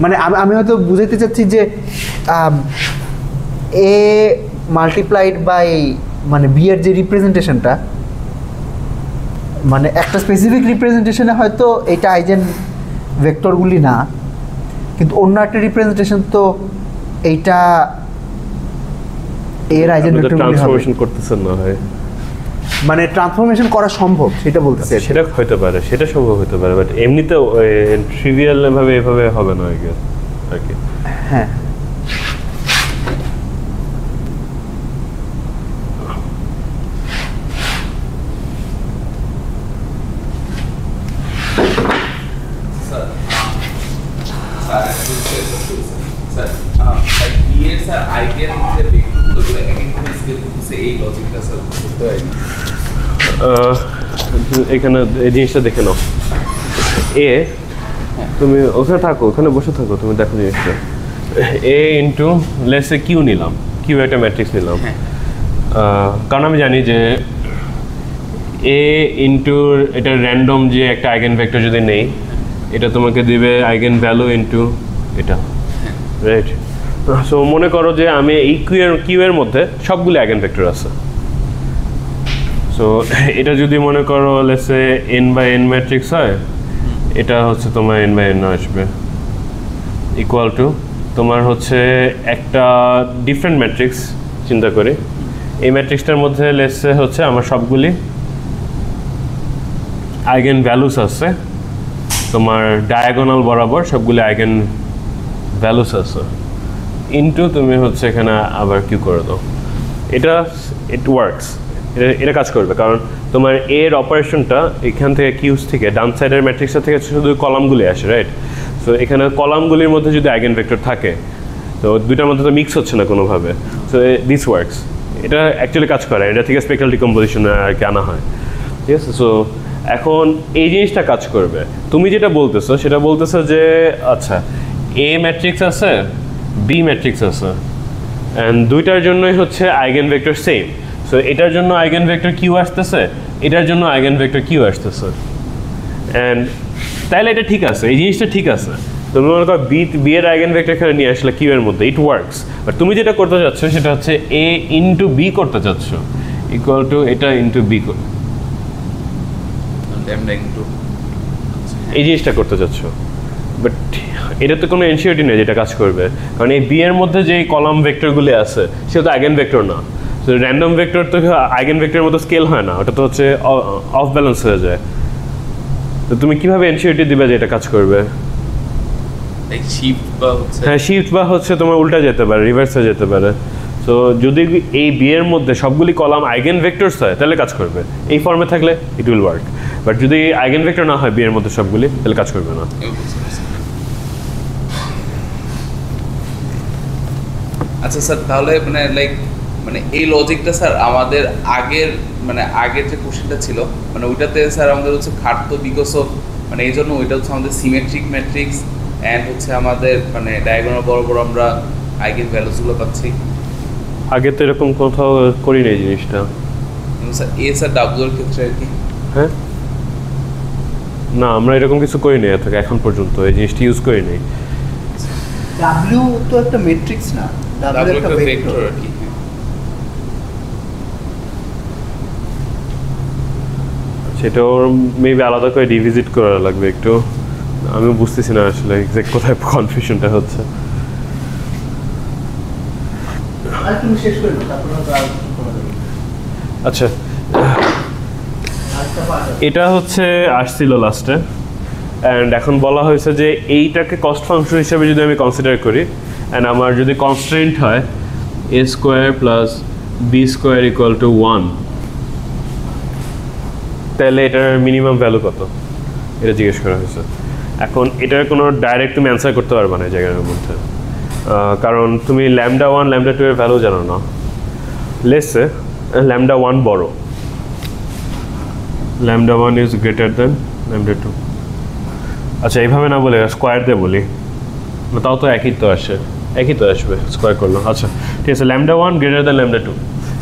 মানে আমি হয়তো বুঝাইতে চাচ্ছি যে এ মাল্টিপ্লাইড বাই মানে বি এর যে রিপ্রেজেন্টেশনটা, মানে একটা স্পেসিফিক রিপ্রেজেন্টেশনে হয়তো এটা আইজেন ভেক্টরগুলি না, কিন্তু অন্য একটা রিপ্রেজেন্টেশন তো এইটা এর আইজেন ভেক্টরগুলি হবে। ট্রান্সফরমেশন করতেছেন না হয়। মানে ট্রান্সফরমেশন করা সম্ভব সেটা বলতেছে। সেটা হতে পারে, সেটা সম্ভব হতে পারে, বাট এমনিতে ট্রিভিয়াল ভাবে এভাবে হবে না আর কি। হ্যাঁ এখানে এই জিনিসটা দেখে নাও, এ তুমি ওখানে থাকো, ওখানে বসে থাকো, তুমি দেখো জিনিসটা। এ ইন্টু লেটস কিউ নিলাম, কিউ একটা ম্যাট্রিক্স নিলাম, কারণ আমি জানি যে এ ইন্টু এটা র্যান্ডম যে একটা আইগেন ভেক্টর যদি নেই, এটা তোমাকে দিবে আইগেন ভ্যালু ইন্টু এটা, রাইট? সো মনে করো যে আমি এই কিউ এর মধ্যে সবগুলো আইগেন ভেক্টর আছে। সো এটা যদি মনে করো let's say n by n matrix হয়, এটা হচ্ছে তোমার n বাই n আসবে ইকুয়াল টু তোমার হচ্ছে একটা ডিফারেন্ট ম্যাট্রিক্স চিন্তা করি। এই ম্যাট্রিক্সটার মধ্যে লেটস সে হচ্ছে আমার সবগুলি আইগেন ভ্যালুস আছে, তোমার ডায়াগোনাল বরাবর সবগুলি আইগেন ভ্যালুস আছে, ইনটু তুমি হচ্ছে এখানে আবার কিউ করে দাও। এটা ইট ওয়ার্কস, এটা কাজ করবে, কারণ তোমার এর অপারেশনটা এখান থেকে কিউজ থেকে ডান সাইডের ম্যাট্রিক্সটা থেকে শুধু কলামগুলি আসে, রাইট? সো এখানে কলামগুলির মধ্যে যদি আইগেন ভেক্টর থাকে, তো দুইটার মধ্যে তো মিক্স হচ্ছে না কোনোভাবে। সো দিস ওয়ার্কস, এটা অ্যাকচুয়ালি কাজ করে, এটা থেকে স্পেক্ট্রাল ডিকম্পোজিশন আর কি আনা হয়, ঠিক আছে? সো এখন এই জিনিসটা কাজ করবে। তুমি যেটা বলতেছো সেটা বলতেছো যে আচ্ছা এ ম্যাট্রিক্স আছে, বি ম্যাট্রিক্স আছে, অ্যান্ড দুইটার জন্যই হচ্ছে আইগেন ভেক্টর সেম। সো এটার জন্য আইগেন ভেক্টর কিউ আসতেছে, এটার জন্য আইগেন ভেক্টর কিউ আসতেছে, অ্যান্ড তাহলে এটা ঠিক আছে, এই জিনিসটা ঠিক আছে। তুমি মনে করো বি এর আইগেন ভেক্টর এখানে নিয়ে আসলে কিউ এর মধ্যে, ইট ওয়ার্কস। বাট তুমি যেটা করতে চাচ্ছ সেটা হচ্ছে এ ইন্টু বি করতে চাচ্ছ, ইকুয়াল টু এটা ইন্টু বি, এই জিনিসটা করতে চাচ্ছ। বাট এটা তো কোনো এনসিওরিটি নেই যেটা কাজ করবে, কারণ এই বি এর মধ্যে যে কলাম ভেক্টরগুলি আছে সেটা তো আইগেন ভেক্টর না। তো র্যান্ডম ভেক্টর তো আইগেন ভেক্টরের মতো স্কেল হয় না, ওটা তো হচ্ছে অফ ব্যালেন্স হয়ে যায়। তো তুমি কিভাবে এনসিওরিটি দিবে যে এটা কাজ করবে? হ্যাঁ, শিফট বা হচ্ছে তোমার উল্টা যেতে পারে, রিভার্সে যেতে পারে। সো যদি এই বি এর মধ্যে সবগুলি কলাম আইগেন ভেক্টরস হয় তাহলে কাজ করবে, এই ফর্মে থাকলে ইট উইল ওয়ার্ক। বাট যদি আইগেন ভেক্টর না হয় বি এর মধ্যে সবগুলি, তাহলে কাজ করবে না। আচ্ছা স্যার, তাহলে মানে এই লজিকটা স্যার আমাদের আগের যে কোশ্চেনটা ছিল মানে ওইটাতে স্যার আমাদের হচ্ছে খাটতো বিকজ অফ মানে এই জন্য ওইটা হচ্ছে আমাদের সিমেট্রিক ম্যাট্রিক্স অ্যান্ড হচ্ছে আমাদের মানে ডায়াগোনাল বরাবর আমরা আইগেন ভ্যালুসগুলো পাচ্ছি। আগে তো এরকম কোথাও করি না এই জিনিসটা স্যার। স্যার ডাব্লিউ এর ক্ষেত্রে আর কি, হ্যাঁ না, আমরা এরকম কিছু করি নাই এখন পর্যন্ত, এই জিনিসটা ইউজ করি নাই। ডাব্লিউ তো একটা ম্যাট্রিক্স না, ডাব্লিউ একটা ভেক্টর আর কি। সেটা ওর মেবি আলাদা করে রিভিজিট করা লাগবে একটু, আমি বুঝতেছি না আসলে এক্সাক্ট কোথায় কনফিউশনটা হচ্ছে। আর তুমি শেষ করে নাও, তারপর আচ্ছা, এটা হচ্ছে আসছিল লাস্টে, অ্যান্ড এখন বলা হয়েছে যে এইটাকে কস্ট ফাংশন হিসেবে যদি আমি কনসিডার করি, অ্যান্ড আমার যদি কনস্ট্রেন্ট হয় a square plus b square equal to 1, তাহলে এটার মিনিমাম ভ্যালু কত এটা জিজ্ঞেস করা হয়েছে। এখন এটার কোনো ডাইরেক্ট তুমি অ্যান্সার করতে পারবে না এই জায়গার মধ্যে, কারণ তুমি ল্যামডা 1 ল্যামডা 2 এর ভ্যালু জানো না। লেটসে ল্যামডা 1 বড়, lambda 1 is greater than lambda 2। আচ্ছা, এইভাবে না বলে স্কোয়ার দিয়ে বলি, তাও তো একই তো আসবে স্কোয়ার করলো। আচ্ছা ঠিক আছে, ল্যামডা 1 গ্রেটার দেন ল্যামডা 2,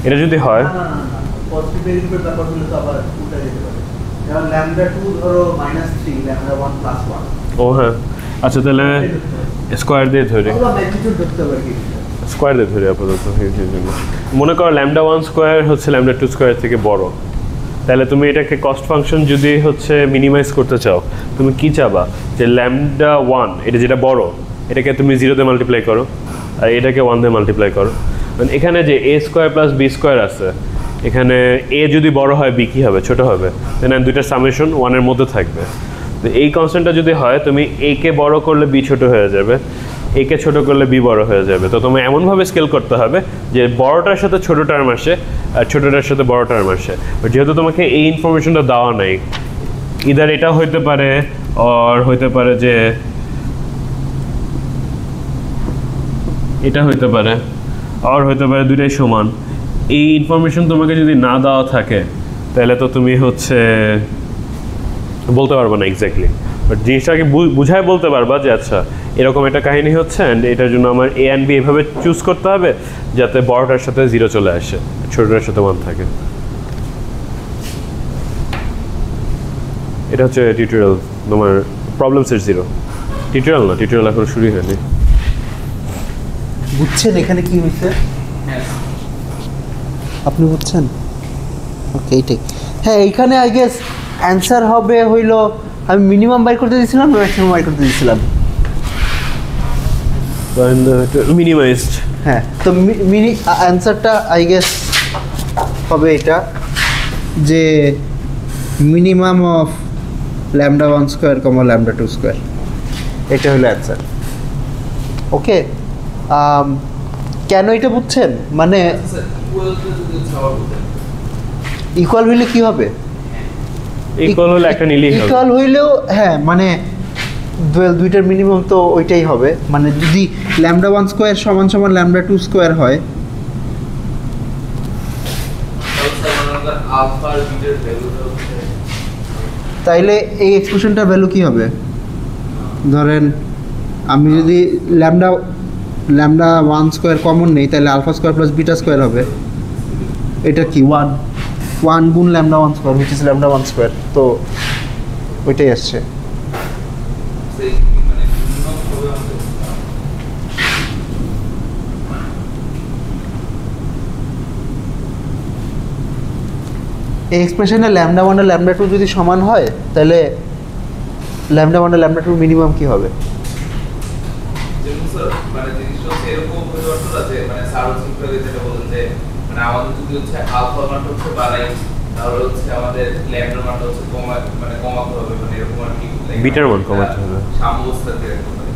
এটা যদি হয় পজিটিভ ভেরিয়েবল ব্যাপার হলে তো আবার উল্টা যেতে পারে, যেমন ল্যামডা 2 ধরো -3, ল্যামডা 1 +1। ও হ্যাঁ, আচ্ছা তাহলে স্কোয়ার দিয়ে ধরি, আমরা ম্যাগনিটিউড ধরতে পারি কি, স্কোয়ার দিয়ে ধরি আপাতত। মনে করো ল্যামডা 1 স্কোয়ার হচ্ছে ল্যামডা 2 স্কোয়ার থেকে বড়, তাহলে তুমি এটাকে কস্ট ফাংশন যদি হচ্ছে মিনিমাইজ করতে চাও, তুমি কি চাবা যে ল্যামডা 1 এটা যেটা বড় এটাকে তুমি 0 দিয়ে মাল্টিপ্লাই করো, আর এটাকে 1 দিয়ে মাল্টিপ্লাই করো। মানে এখানে যে এ স্কোয়ার প্লাস বি স্কোয়ার আছে এখানে এ যদি বড় হয় বি কি হবে, ছোট হবে, দেন দুইটার সামেশন 1 এর মধ্যে থাকবে। তো এই কনস্ট্যান্টটা যদি হয়, তুমি এ কে বড় করলে বি ছোট হয়ে যাবে, এ কে ছোট করলে বি বড় হয়ে যাবে। তো তোমায় এমনভাবে স্কেল করতে হবে যে বড়টার সাথে ছোট টার্ম আসে আর ছোটটার সাথে বড় টার্ম আসে। যেহেতু তোমাকে এই ইনফরমেশনটা দেওয়া নাই, ইদার এটা হইতে পারে আর হইতে পারে যে এটা হইতে পারে আর হইতে পারে, দুইটাই সমান। এই ইনফরমেশন তোমাকে যদি না দেওয়া থাকে তাহলে তো তুমি হচ্ছে বলতে পারবে না এক্স্যাক্টলি, বাট জিনিসটাকে বুঝায় বলতে পারবা যে আচ্ছা এরকম একটা কাহিনী হচ্ছে অ্যান্ড এটার জন্য আমার এ অ্যান্ড বি এভাবে চুজ করতে হবে যাতে বড়টার সাথে 0 চলে আসে, ছোটটার সাথে 1 থাকে। এটা হচ্ছে টিউটোরিয়াল তোমার প্রবলেম সেট 0। টিউটোরিয়াল না, টিউটোরিয়াল এখনো শুরু হয়নি। বুঝছেন এখানে কি হয়েছে? হ্যাঁ আপনি বুঝছেন? ওকে, এইটাই। হ্যাঁ, এইখানে আই গেস অ্যান্সার হবে হইল, আমি মিনিমাম বাই করতে দিয়েছিলাম না ম্যাক্সিমাম বাই করতে দিয়েছিলাম? মিনিমাইজড। হ্যাঁ, তো অ্যান্সারটা আই গেস হবে এটা, যে minimum of λ1 square comma λ2 square, এটা হলো অ্যান্সার। ওকে, কেন এটা বুঝছেন? মানে ইকুয়াল হইলে কি হবে? ইকুয়াল হলে একটা নিলেই হবে। ইকুয়াল হইলেও হ্যাঁ, মানে দুইটার মিনিমাম তো ওইটাই হবে। মানে যদি λ1 স্কোয়ার সমান সমান λ2 স্কোয়ার হয়, তাইলে এই এক্সপ্রেশনটার ভ্যালু কি হবে? ধরেন আমি যদি λ1 স্কোয়ার কমন নেই, তাহলে alpha square plus beta square হবে। এটা কি 1 গুণ λ1 স্কোয়ার, হুইচ ইজ λ1 স্কোয়ার। তো ওইটাই আসছে। এই এক্সপ্রেশনে λ1 আর λ2 যদি সমান হয়, তাহলে λ1 আর λ2 মিনিমাম কি হবে? মানে জিনিসটা হচ্ছে এরকম পরিবর্তন আছে, মানে স্যার হচ্ছে যেটা বলেন যে মানে আমাদের যদি হচ্ছে আলফা মানটা হচ্ছে বাড়াই, তাহলে হচ্ছে আমাদের ল্যামডা মানটা হচ্ছে মানে কমাতে হবে, মানে এরকম আর কি বিটার মান কমাতে হবে, সাম্যাবস্থাতে রাখতে হবে।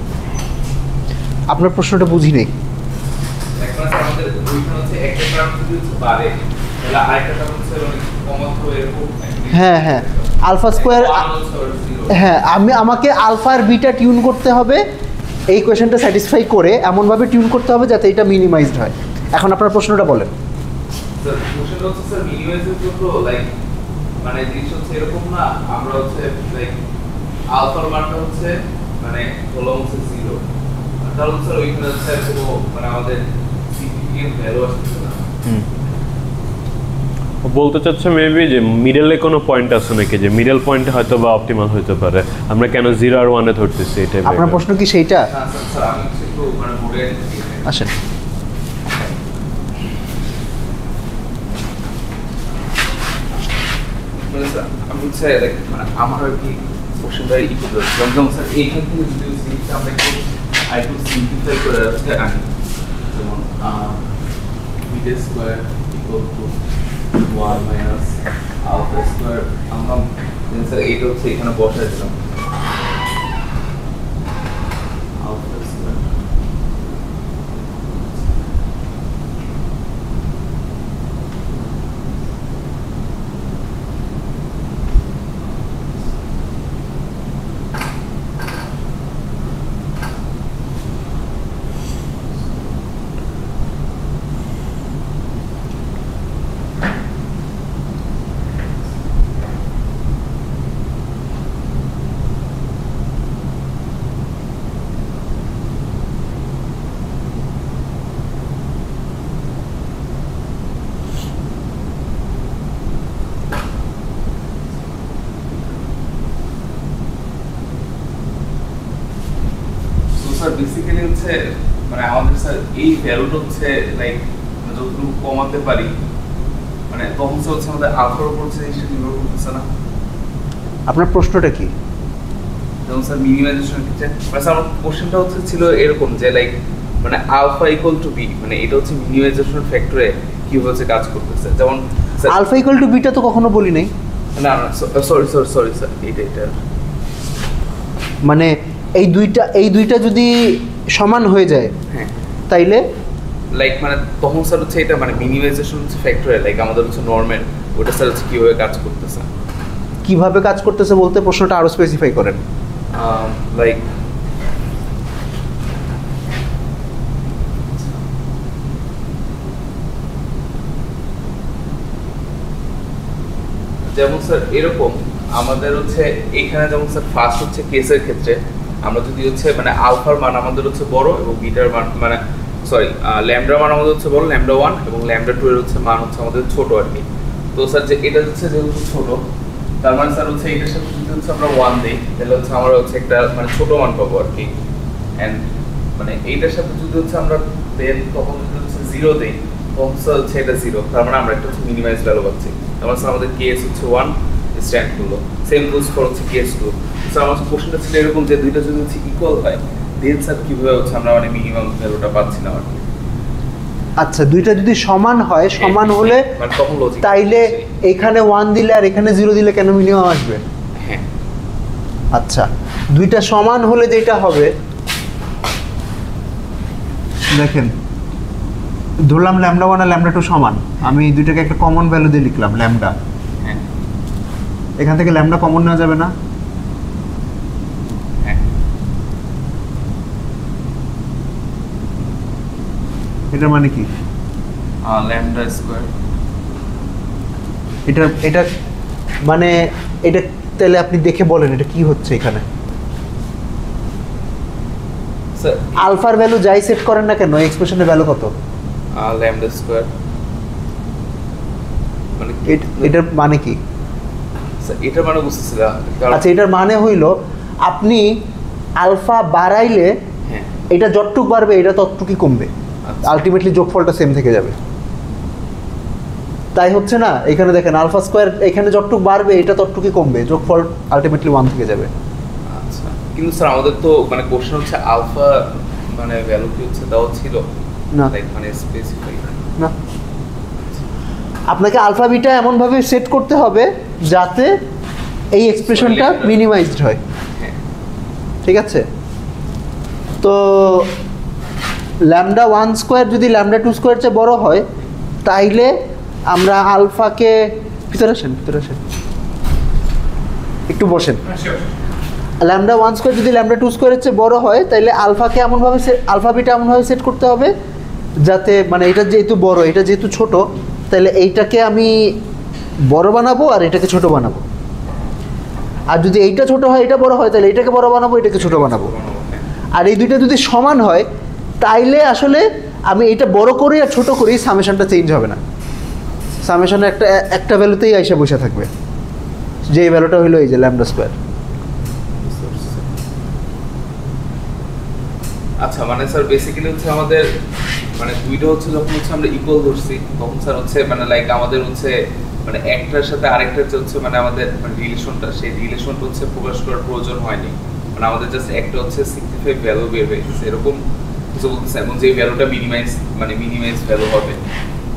আপনার প্রশ্নটা বুঝি নেই। এখন আমাদের ওইখানে হচ্ছে একটা টার্ম যদি হচ্ছে বাড়ে, তাহলে আরেকটা টার্ম হচ্ছে মানে কমাতে হবে এরকম। হ্যাঁ হ্যাঁ, আলফা স্কোয়ার, হ্যাঁ আমাকে আলফা আর বিটা টিউন করতে হবে, এই কোয়েশনটা স্যাটিসফাই করে এমনভাবে টিউন করতে হবে যাতে এটা মিনিমাইজড হয়। এখন আপনার প্রশ্নটা বলেন। স্যার কোশ্চেনটা হচ্ছে স্যার মিনিমাইজের জন্য লাইক মানে জিনিস হচ্ছে এরকম না, আমরা হচ্ছে লাইক আলফার মানটা হচ্ছে মানে কলম হচ্ছে 0, তাহলে স্যার ওইখানে হচ্ছে কোনো মানে আমাদের সিগনিফিকেন্ট ভ্যালু আসছে না। বলতে চাচ্ছে মেবি যে মিডলে কোনো পয়েন্ট আছে নাকি, যে মিডল পয়েন্ট হয়তো বা অপটিমাল হতে পারে, আমরা কেন 0 আর 1 এ ধরতেছি এটা। আপনার প্রশ্ন কি সেইটা? হ্যাঁ স্যার, আমি হচ্ছে একটু মানে বোর্ডে আসেন। মানে স্যার আমি হচ্ছে লাইক মানে আমার আর কি কোশ্চেনটা ই করতে হচ্ছে, যেমন স্যার এইখান থেকে যদি জিনিসটা আমরা একটু আরেকটু সিম্পলিফাই করে রাখতে আনি, যেমন beta square equal to 1 minus alpha square, আমরা স্যার এইটা হচ্ছে এখানে বসাই দিলাম আলফা স্কোয়ার বেসিক্যালি হচ্ছে মানে আমাদের স্যার এই ভ্যালুটা হচ্ছে লাইক যতটুকু কমাতে পারি, মানে তখন হচ্ছে আমাদের আলফার উপর হচ্ছে জিনিসটা নির্ভর করতেছে না। আপনার প্রশ্নটা কি? যেমন স্যার মিনিমাইজেশন ক্ষেত্রে মানে স্যার আমার কোশ্চেনটা হচ্ছে ছিল এরকম যে লাইক মানে আলফা ইকুয়াল টু বি, মানে এটা হচ্ছে মিনিমাইজেশন ফ্যাক্টরে কি হচ্ছে কাজ করতেছে। যেমন আলফা ইকুয়াল টু বিটা তো কখনো বলি নাই। না না সরি স্যার, এটা মানে এই দুইটা যদি সমান হয়ে যায় হ্যাঁ তাইলে লাইক মানে তখন স্যার হচ্ছে এটা মানে মিনিমাইজেশন হচ্ছে ফ্যাক্টরিয়াল, লাইক আমাদের হচ্ছে নরমাল, ওটা স্যার হচ্ছে কীভাবে কাজ করতেছে। কিভাবে কাজ করতেছে বলতে প্রশ্নটা আরো স্পেসিফাই করেন। লাইক যেমন স্যার এরকম আমাদের হচ্ছে এইখানে যেমন স্যার ফার্স্ট হচ্ছে কেসের ক্ষেত্রে আমরা যদি হচ্ছে মানে আলফার মান আমাদের হচ্ছে বড় এবং বিটার মান মানে সরি ল্যামডার মান আমাদের হচ্ছে বড়, ল্যামডা 1 এবং ল্যামডা 2 এর হচ্ছে মান হচ্ছে আমাদের ছোট আর কি। তো স্যার যে এটা হচ্ছে যেহেতু ছোট, তার মানে স্যার হচ্ছে এটার সাথে যদি হচ্ছে আমরা 1 দিই তাহলে হচ্ছে আমরা হচ্ছে একটা মানে ছোট মান পাবো আর কি। এন্ড মানে এইটার সাথে যদি হচ্ছে আমরা দেন তখন যদি হচ্ছে 0 দেই তখন স্যার হচ্ছে এটা 0, তার মানে আমরা একটা হচ্ছে মিনিমাইজ ভ্যালু পাচ্ছি। তার মানে স্যার আমাদের কেস হচ্ছে 1 স্ট্যান্ড করলো, সেম গোজ ফর হচ্ছে কেস 2। স্যার আমার কোশ্চেনটা ছিল এরকম যে দুইটা যদি হচ্ছে ইকুয়াল হয় দেন স্যার কিভাবে হচ্ছে আমরা মানে মিনিমাম ভ্যালুটা পাচ্ছি না আর কি। আচ্ছা দুইটা যদি সমান হয়, সমান হলে মানে তখন লজিক তাইলে এখানে 1 দিলে আর এখানে 0 দিলে কেন মিনিমাম আসবে? হ্যাঁ আচ্ছা দুইটা সমান হলে যেটা হবে দেখেন, ধরলাম ল্যামডা 1 আর ল্যামডা 2 সমান, আমি দুইটাকে একটা কমন ভ্যালু দিয়ে লিখলাম ল্যামডা। হ্যাঁ এখান থেকে ল্যামডা কমন নেওয়া যাবে না? হ্যাঁ এটার মানে কি? ল্যামডা স্কয়ার এটা মানে এটা তাহলে আপনি দেখে বলেন এটা কি হচ্ছে এখানে। স্যার আলফার ভ্যালু যাই সেট করেন না কেন এক্সপ্রেশনের ভ্যালু কত? ল্যামডা স্কয়ার মানে এটার মানে কি? স্যার এটার মানে বুঝতেছিলাম। আচ্ছা এটার মানে হইল আপনি আলফা বাড়াইলে হ্যাঁ এটা যতটুক বাড়বে এটা ততটুকুই কমবে, আচ্ছা। আলটিমেটলি যোগফলটা সেম থেকে যাবে। তাই হচ্ছে না এখানে দেখেন আলফা স্কোয়ার এখানে যতটুক বাড়বে এটা ততটুকুই কমবে, যোগফল আলটিমেটলি 1 থেকে যাবে। আচ্ছা কিন্তু স্যার আমাদের তো মানে কোশ্চেন হচ্ছে আলফা মানে ভ্যালু কি হচ্ছে তাও ছিল না লাইক মানে স্পেসিফাই না, আপনাকে আলফা বিটা এমনভাবে সেট করতে হবে যাতে এই এক্সপ্রেশনটা মিনিমাইজড হয়। হ্যাঁ ঠিক আছে, তো ল্যামডা 1 স্কোয়ার যদি ল্যামডা 2 স্কোয়ার চেয়ে বড় হয় তাইলে আমরা আলফাকে ভিতরে আসেন একটু বসেন। ল্যামডা 1 স্কোয়ার যদি ল্যামডা 2 স্কোয়ারের চেয়ে বড় হয় তাহলে আলফাকে এমনভাবে আলফা বিটা এমনভাবে সেট করতে হবে যাতে মানে এটা যেহেতু বড় এটা যেহেতু ছোট তাহলে এইটাকে আমি বড় বানাবো আর এটাকে ছোট বানাবো, আর যদি এইটা ছোট হয় এটা বড় হয় তাহলে এটাকে বড় বানাবো এটাকে ছোট বানাবো। আর এই দুইটা যদি সমান হয় তাইলে আসলে আমি এটা বড় করি আর ছোট করি সামেশনটা চেঞ্জ হবে না, সামেশনে একটা ভ্যালুতেই আইসা বসে থাকবে, যে ভ্যালুটা হলো এই যে ল্যামডা স্কোয়ার। আচ্ছা মানে স্যার বেসিক্যালি হচ্ছে আমাদের মানে দুইটা হচ্ছে যখন হচ্ছে আমরা ইকুয়াল ধরছি তখন স্যার হচ্ছে মানে লাইক আমাদের হচ্ছে মানে একটার সাথে আরেকটার যে হচ্ছে মানে আমাদের মানে রিলেশনটা সেই রিলেশনটা হচ্ছে প্রকাশ করার প্রয়োজন হয়নি, মানে আমাদের জাস্ট একটা হচ্ছে সিগনিফাইড ভ্যালু বের হয়ে গেছে এরকম কিছু বলতেছে, এবং যে ভ্যালুটা মিনিমাইজ ভ্যালু হবে।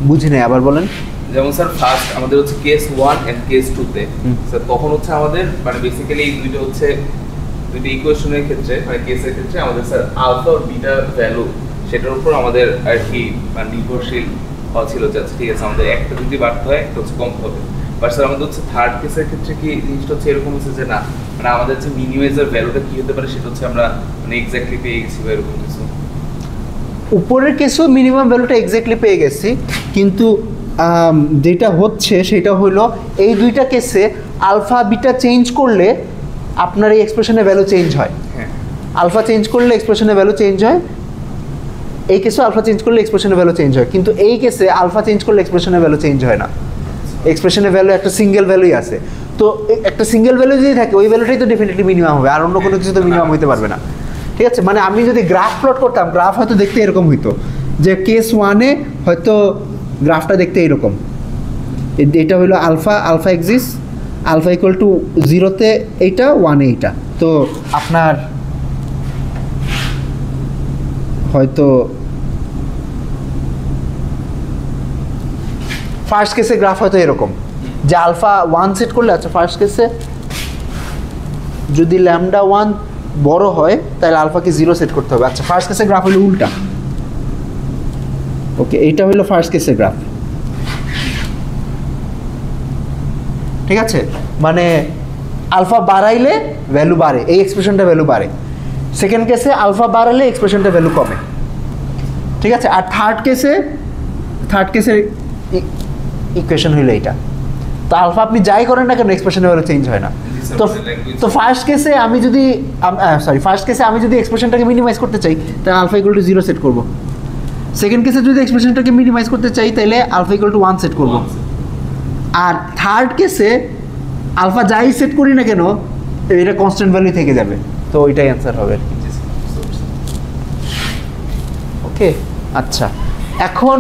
বুঝি নাই আবার বলেন। যেমন স্যার ফার্স্ট আমাদের হচ্ছে কেস 1 এন্ড কেস 2 তে স্যার তখন হচ্ছে আমাদের মানে বেসিক্যালি এই দুইটা হচ্ছে দুইটা ইকুয়েশনের ক্ষেত্রে মানে কেসের ক্ষেত্রে আমাদের স্যার আলফা আর বিটা ভ্যালু সেটার উপর আমাদের আর কি মানে নির্ভরশীল ছিল যে ঠিক আছে আমাদের একটা যদি বাড়তে হয় একটা হচ্ছে কমতে হবে। বাট স্যার আমাদের হচ্ছে থার্ড কেসের ক্ষেত্রে কি জিনিসটা হচ্ছে এরকম হচ্ছে যে না মানে আমাদের হচ্ছে মিনিমাইজার ভ্যালুটা কি হতে পারে সেটা হচ্ছে আমরা মানে এক্স্যাক্টলি পেয়ে গেছি বা এরকম কিছু। উপরের কেসও মিনিমাম ভ্যালুটা এক্স্যাক্টলি পেয়ে গেছি, কিন্তু যেটা হচ্ছে সেটা হলো এই দুইটা কেসে আলফা বিটা চেঞ্জ করলে আপনার এই এক্সপ্রেশনের ভ্যালু চেঞ্জ হয়। হ্যাঁ আলফা চেঞ্জ করলে এক্সপ্রেশনের ভ্যালু চেঞ্জ হয়, এই কেসে আলফা চেঞ্জ করলে এক্সপ্রেশনের ভ্যালু চেঞ্জ হয়, কিন্তু এই কেসে আলফা চেঞ্জ করলে এক্সপ্রেশনের ভ্যালু চেঞ্জ হয় না, এক্সপ্রেশনের ভ্যালু একটা সিঙ্গেল ভ্যালুই আছে। তো একটা সিঙ্গেল ভ্যালু যদি থাকে ওই ভ্যালুটাই তো ডেফিনেটলি মিনিমাম হবে, আর অন্য কোনো কিছু তো মিনিমাম হইতে পারবে না। ঠিক আছে, মানে আমি যদি গ্রাফ প্লট করতাম গ্রাফ হয়তো দেখতে এরকম হইতো যে কেস 1-এ হয়তো গ্রাফটা দেখতে এরকম, এটা হলো alpha axis, alpha equal to 0-তে এইটা 1-এ এইটা, তো আপনার হয়তো ফার্স্ট কেসে গ্রাফ হয়তো এরকম যে আলফা 1 সেট করলে, আচ্ছা ফার্স্ট কেসে যদি ল্যামডা 1 বড় হয় তাহলে আলফাকে 0 সেট করতে হবে। আচ্ছা ফার্স্ট কেসের গ্রাফ হলো উল্টা। ওকে, এইটা হলো ফার্স্ট কেসের গ্রাফ। ঠিক আছে, মানে আলফা বাড়াইলে ভ্যালু বাড়ে, এই এক্সপ্রেশনটা ভ্যালু বাড়ে। সেকেন্ড কেসে আলফা বাড়ালে এক্সপ্রেশনটা ভ্যালু কমে। ঠিক আছে, আর থার্ড কেসের ইকুয়েশন হইলো এইটা। তো আলফা আপনি যাই করেন না কেন এক্সপ্রেশনের ভ্যালু চেঞ্জ হয় না। তো ফার্স্ট কেসে আমি যদি এক্সপ্রেশনটাকে মিনিমাইজ করতে চাই তাহলে আলফা ইকুয়াল টু 0 সেট করব। সেকেন্ড কেসে যদি এক্সপ্রেশনটাকে মিনিমাইজ করতে চাই তাহলে আলফা ইকুয়াল টু 1 সেট করব। আর থার্ড কেসে আলফা যাই সেট করি না কেন এটা কনস্ট্যান্ট ভ্যালু থেকে যাবে। তো ওইটাই অ্যান্সার হবে। ওকে, আচ্ছা এখন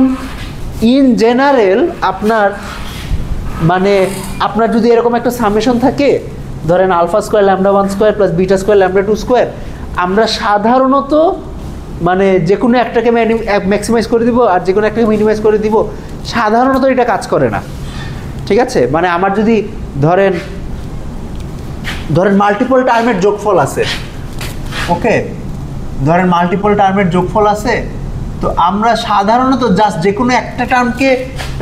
ইন জেনারেল আপনার যদি এরকম একটা সামেশন থাকে, ধরেন alpha square lambda 1 square plus beta square lambda 2 square, আমরা সাধারণত মানে যে কোনো একটাকে ম্যাক্সিমাইজ করে দিব আর যে কোনো একটাকে মিনিমাইজ করে দিব, সাধারণত এটা কাজ করে না। ঠিক আছে, মানে আমার যদি ধরেন মাল্টিপল টার্মের যোগফল আছে, ওকে, ধরেন মাল্টিপল টার্মের যোগফল আছে, তো আমরা সাধারণত জাস্ট যে কোনো একটা টার্মকে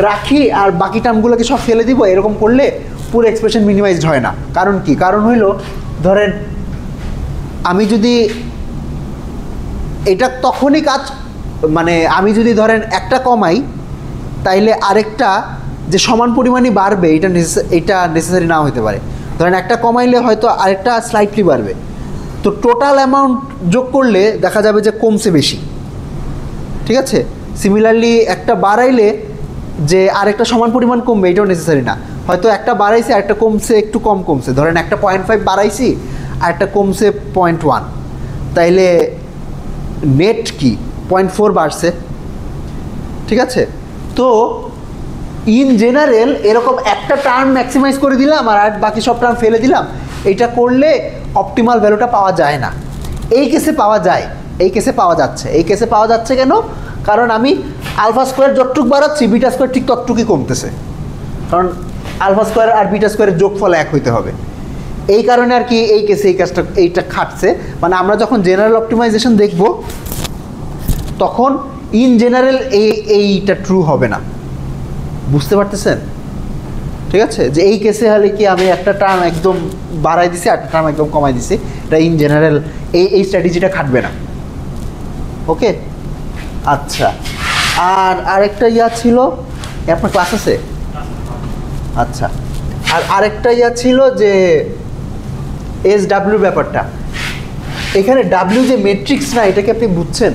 রাখি আর বাকি টার্মগুলোকে সব ফেলে দিব। এরকম করলে পুরো এক্সপ্রেশন মিনিমাইজড হয় না। কারণ কি? কারণ হইলো ধরেন আমি যদি এটা তখনই আমি যদি ধরেন একটা কমাই তাইলে আরেকটা যে সমান পরিমাণই বাড়বে এটা নেসেসারি নাও হতে পারে। ধরেন একটা কমাইলে হয়তো আরেকটা স্লাইটলি বাড়বে, তো টোটাল অ্যামাউন্ট যোগ করলে দেখা যাবে যে কমছে বেশি। ঠিক আছে, সিমিলারলি একটা বাড়াইলে যে আরেকটা সমান পরিমাণ কমবে এটাও নেসেসারি না। হয়তো একটা বাড়াইছি আরেকটা কমছে, একটু কম কমছে, ধরেন একটা 0.5 বাড়াইছি আর একটা কমছে 0.1, তাইলে নেট কি 0.4 বাড়ছে। ঠিক আছে, তো ইন জেনারেল এরকম একটা টার্ম ম্যাক্সিমাইজ করে দিলাম আর বাকি সব টার্ম ফেলে দিলাম, এটা করলে অপটিমাল ভ্যালুটা পাওয়া যায় না। এই কেসে পাওয়া যায়, এই কেসে পাওয়া যাচ্ছে। এই কেসে পাওয়া যাচ্ছে কেন? কারণ আমি আলফা স্কোয়ার যতটুকু বাড়াচ্ছি বিটা স্কোয়ার ঠিক ততটুকুই কমতেছে, কারণ আলফা স্কোয়ার আর বিটা স্কোয়ারের যোগফল এক হইতে হবে। এই কারণে আর কি এই কেসে এইটা খাটছে। মানে আমরা যখন জেনারেল অপটিমাইজেশন দেখব তখন ইন জেনারেল এইটা ট্রু হবে না। বুঝতে পারতেছেন? ঠিক আছে, যে এই কেসে হলে কি আমি একটা টার্ম একদম বাড়াই দিছি আর একটা টার্ম একদম কমাই দিছি, এটা ইন জেনারেল এই স্ট্র্যাটেজিটা খাটবে না। ওকে, আচ্ছা, আর আরেকটা ছিল, আপনার ক্লাস আছে? আচ্ছা, আর আরেকটা ছিল যে SW ব্যাপারটা। এখানে ডাব্লিউ যে ম্যাট্রিক্স না, এটাকে আপনি বুঝছেন?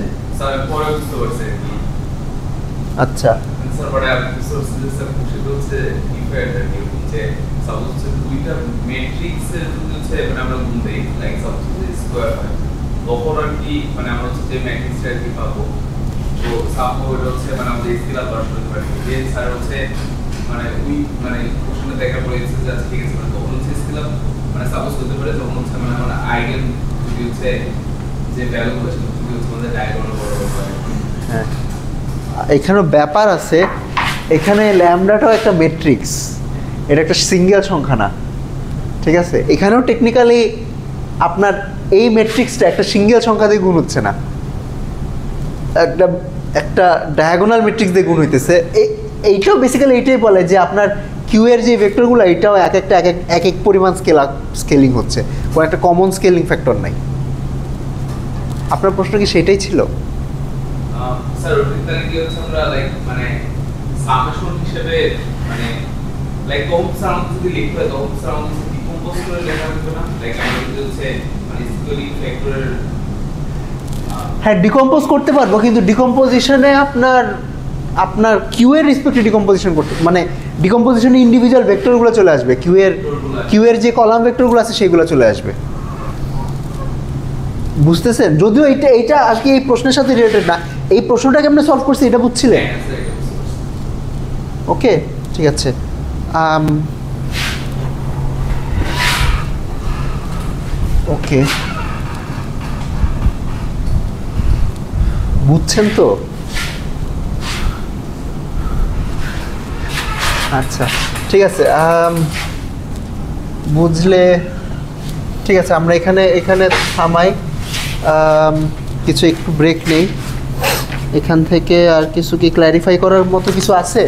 আচ্ছা, তখন আর কি মানে আমরা হচ্ছে যে ম্যাট্রিক্সটা আর কি পাবো, তো সাপোজ ওটা হচ্ছে মানে আমাদের স্কেলার ভার্সন করে যে স্যার হচ্ছে মানে ওই মানে কোশ্চেনে দেখা পড়ে গেছে যে ঠিক আছে, মানে তখন হচ্ছে স্কেলার মানে সাপোজ হতে পারে তখন হচ্ছে মানে আমরা আইগেন যদি হচ্ছে যে ভ্যালুগুলো সেটা যদি হচ্ছে আমাদের ডায়াগোনাল বরাবর হয়। হ্যাঁ, এখানেও ব্যাপার আছে। এখানে ল্যামডাটাও একটা ম্যাট্রিক্স, এটা একটা সিঙ্গেল সংখ্যা না। ঠিক আছে, এখানেও টেকনিক্যালি আপনার এই ম্যাট্রিক্সটা একটা সিঙ্গেল সংখ্যা দিয়ে গুণ হচ্ছে না, একটা ডায়াগোনাল ম্যাট্রিক্স দিয়ে গুণ হইতেছে। এইটাও বেসিক্যালি এইটাই বলে যে আপনার কিউ এর যে ভেক্টরগুলো এটাও এক এক পরিমাণ স্কেলিং হচ্ছে, কোনো একটা কমন স্কেলিং ফ্যাক্টর নাই। আপনার প্রশ্ন কি সেটাই ছিল? স্যার ওটা কি হচ্ছে আমরা লাইক মানে সামেশন হিসেবে মানে লাইক কমন সাউন্ড যদি লিখতে হয় তখন সাউন্ড ডিকম্পোজ করে লেখা হবে না, লাইক আমরা যদি হচ্ছে মানে স্কেলিং ফ্যাক্টরের হ্যাঁ ডিকম্পোজ করতে পারবো, কিন্তু ডিকম্পোজিশনে আপনার কিউ এর রেসপেক্টে ডিকম্পোজিশন করতে মানে ডিকম্পোজিশনে ইন্ডিভিজুয়াল ভেক্টরগুলো চলে আসবে, কিউ এর যে কলাম ভেক্টরগুলো আছে সেগুলো চলে আসবে। বুঝতেছেন? যদিও এইটা আজকে এই প্রশ্নের সাথে রিলেটেড না, এই প্রশ্নটাকে আমরা সলভ করছি, এটা বুঝছিলেন? ওকে, ঠিক আছে। ওকে, বুঝছেন তো? আচ্ছা ঠিক আছে, বুঝলে ঠিক আছে, আমরা এখানে থামাই, কিছু একটু ব্রেক নেই। এখান থেকে আর কিছু কি ক্ল্যারিফাই করার মতো কিছু আছে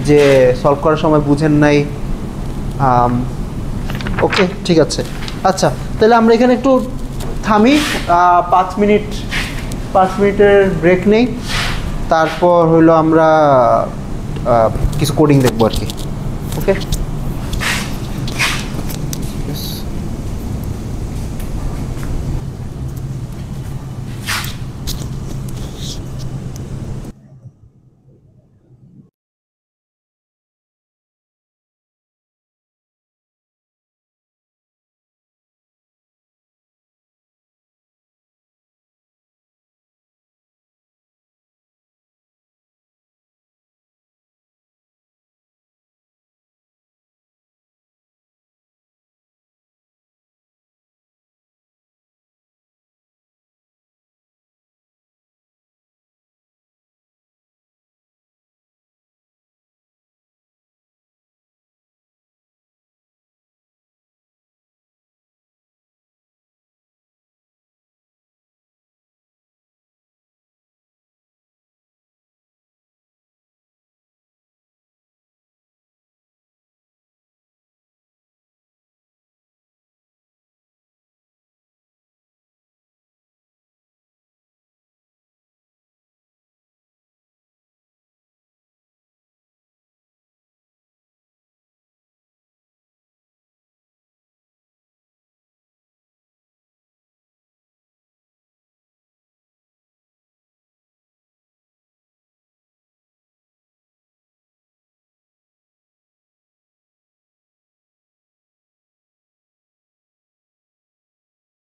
যে সলভ করার সময় বুঝেন নাই? ওকে ঠিক আছে, আচ্ছা তাহলে আমরা এখানে একটু থামি, 5 মিনিটের ব্রেক নেই, তারপর হলো আমরা কিছু কোডিং দেখবো আর কি। ওকে।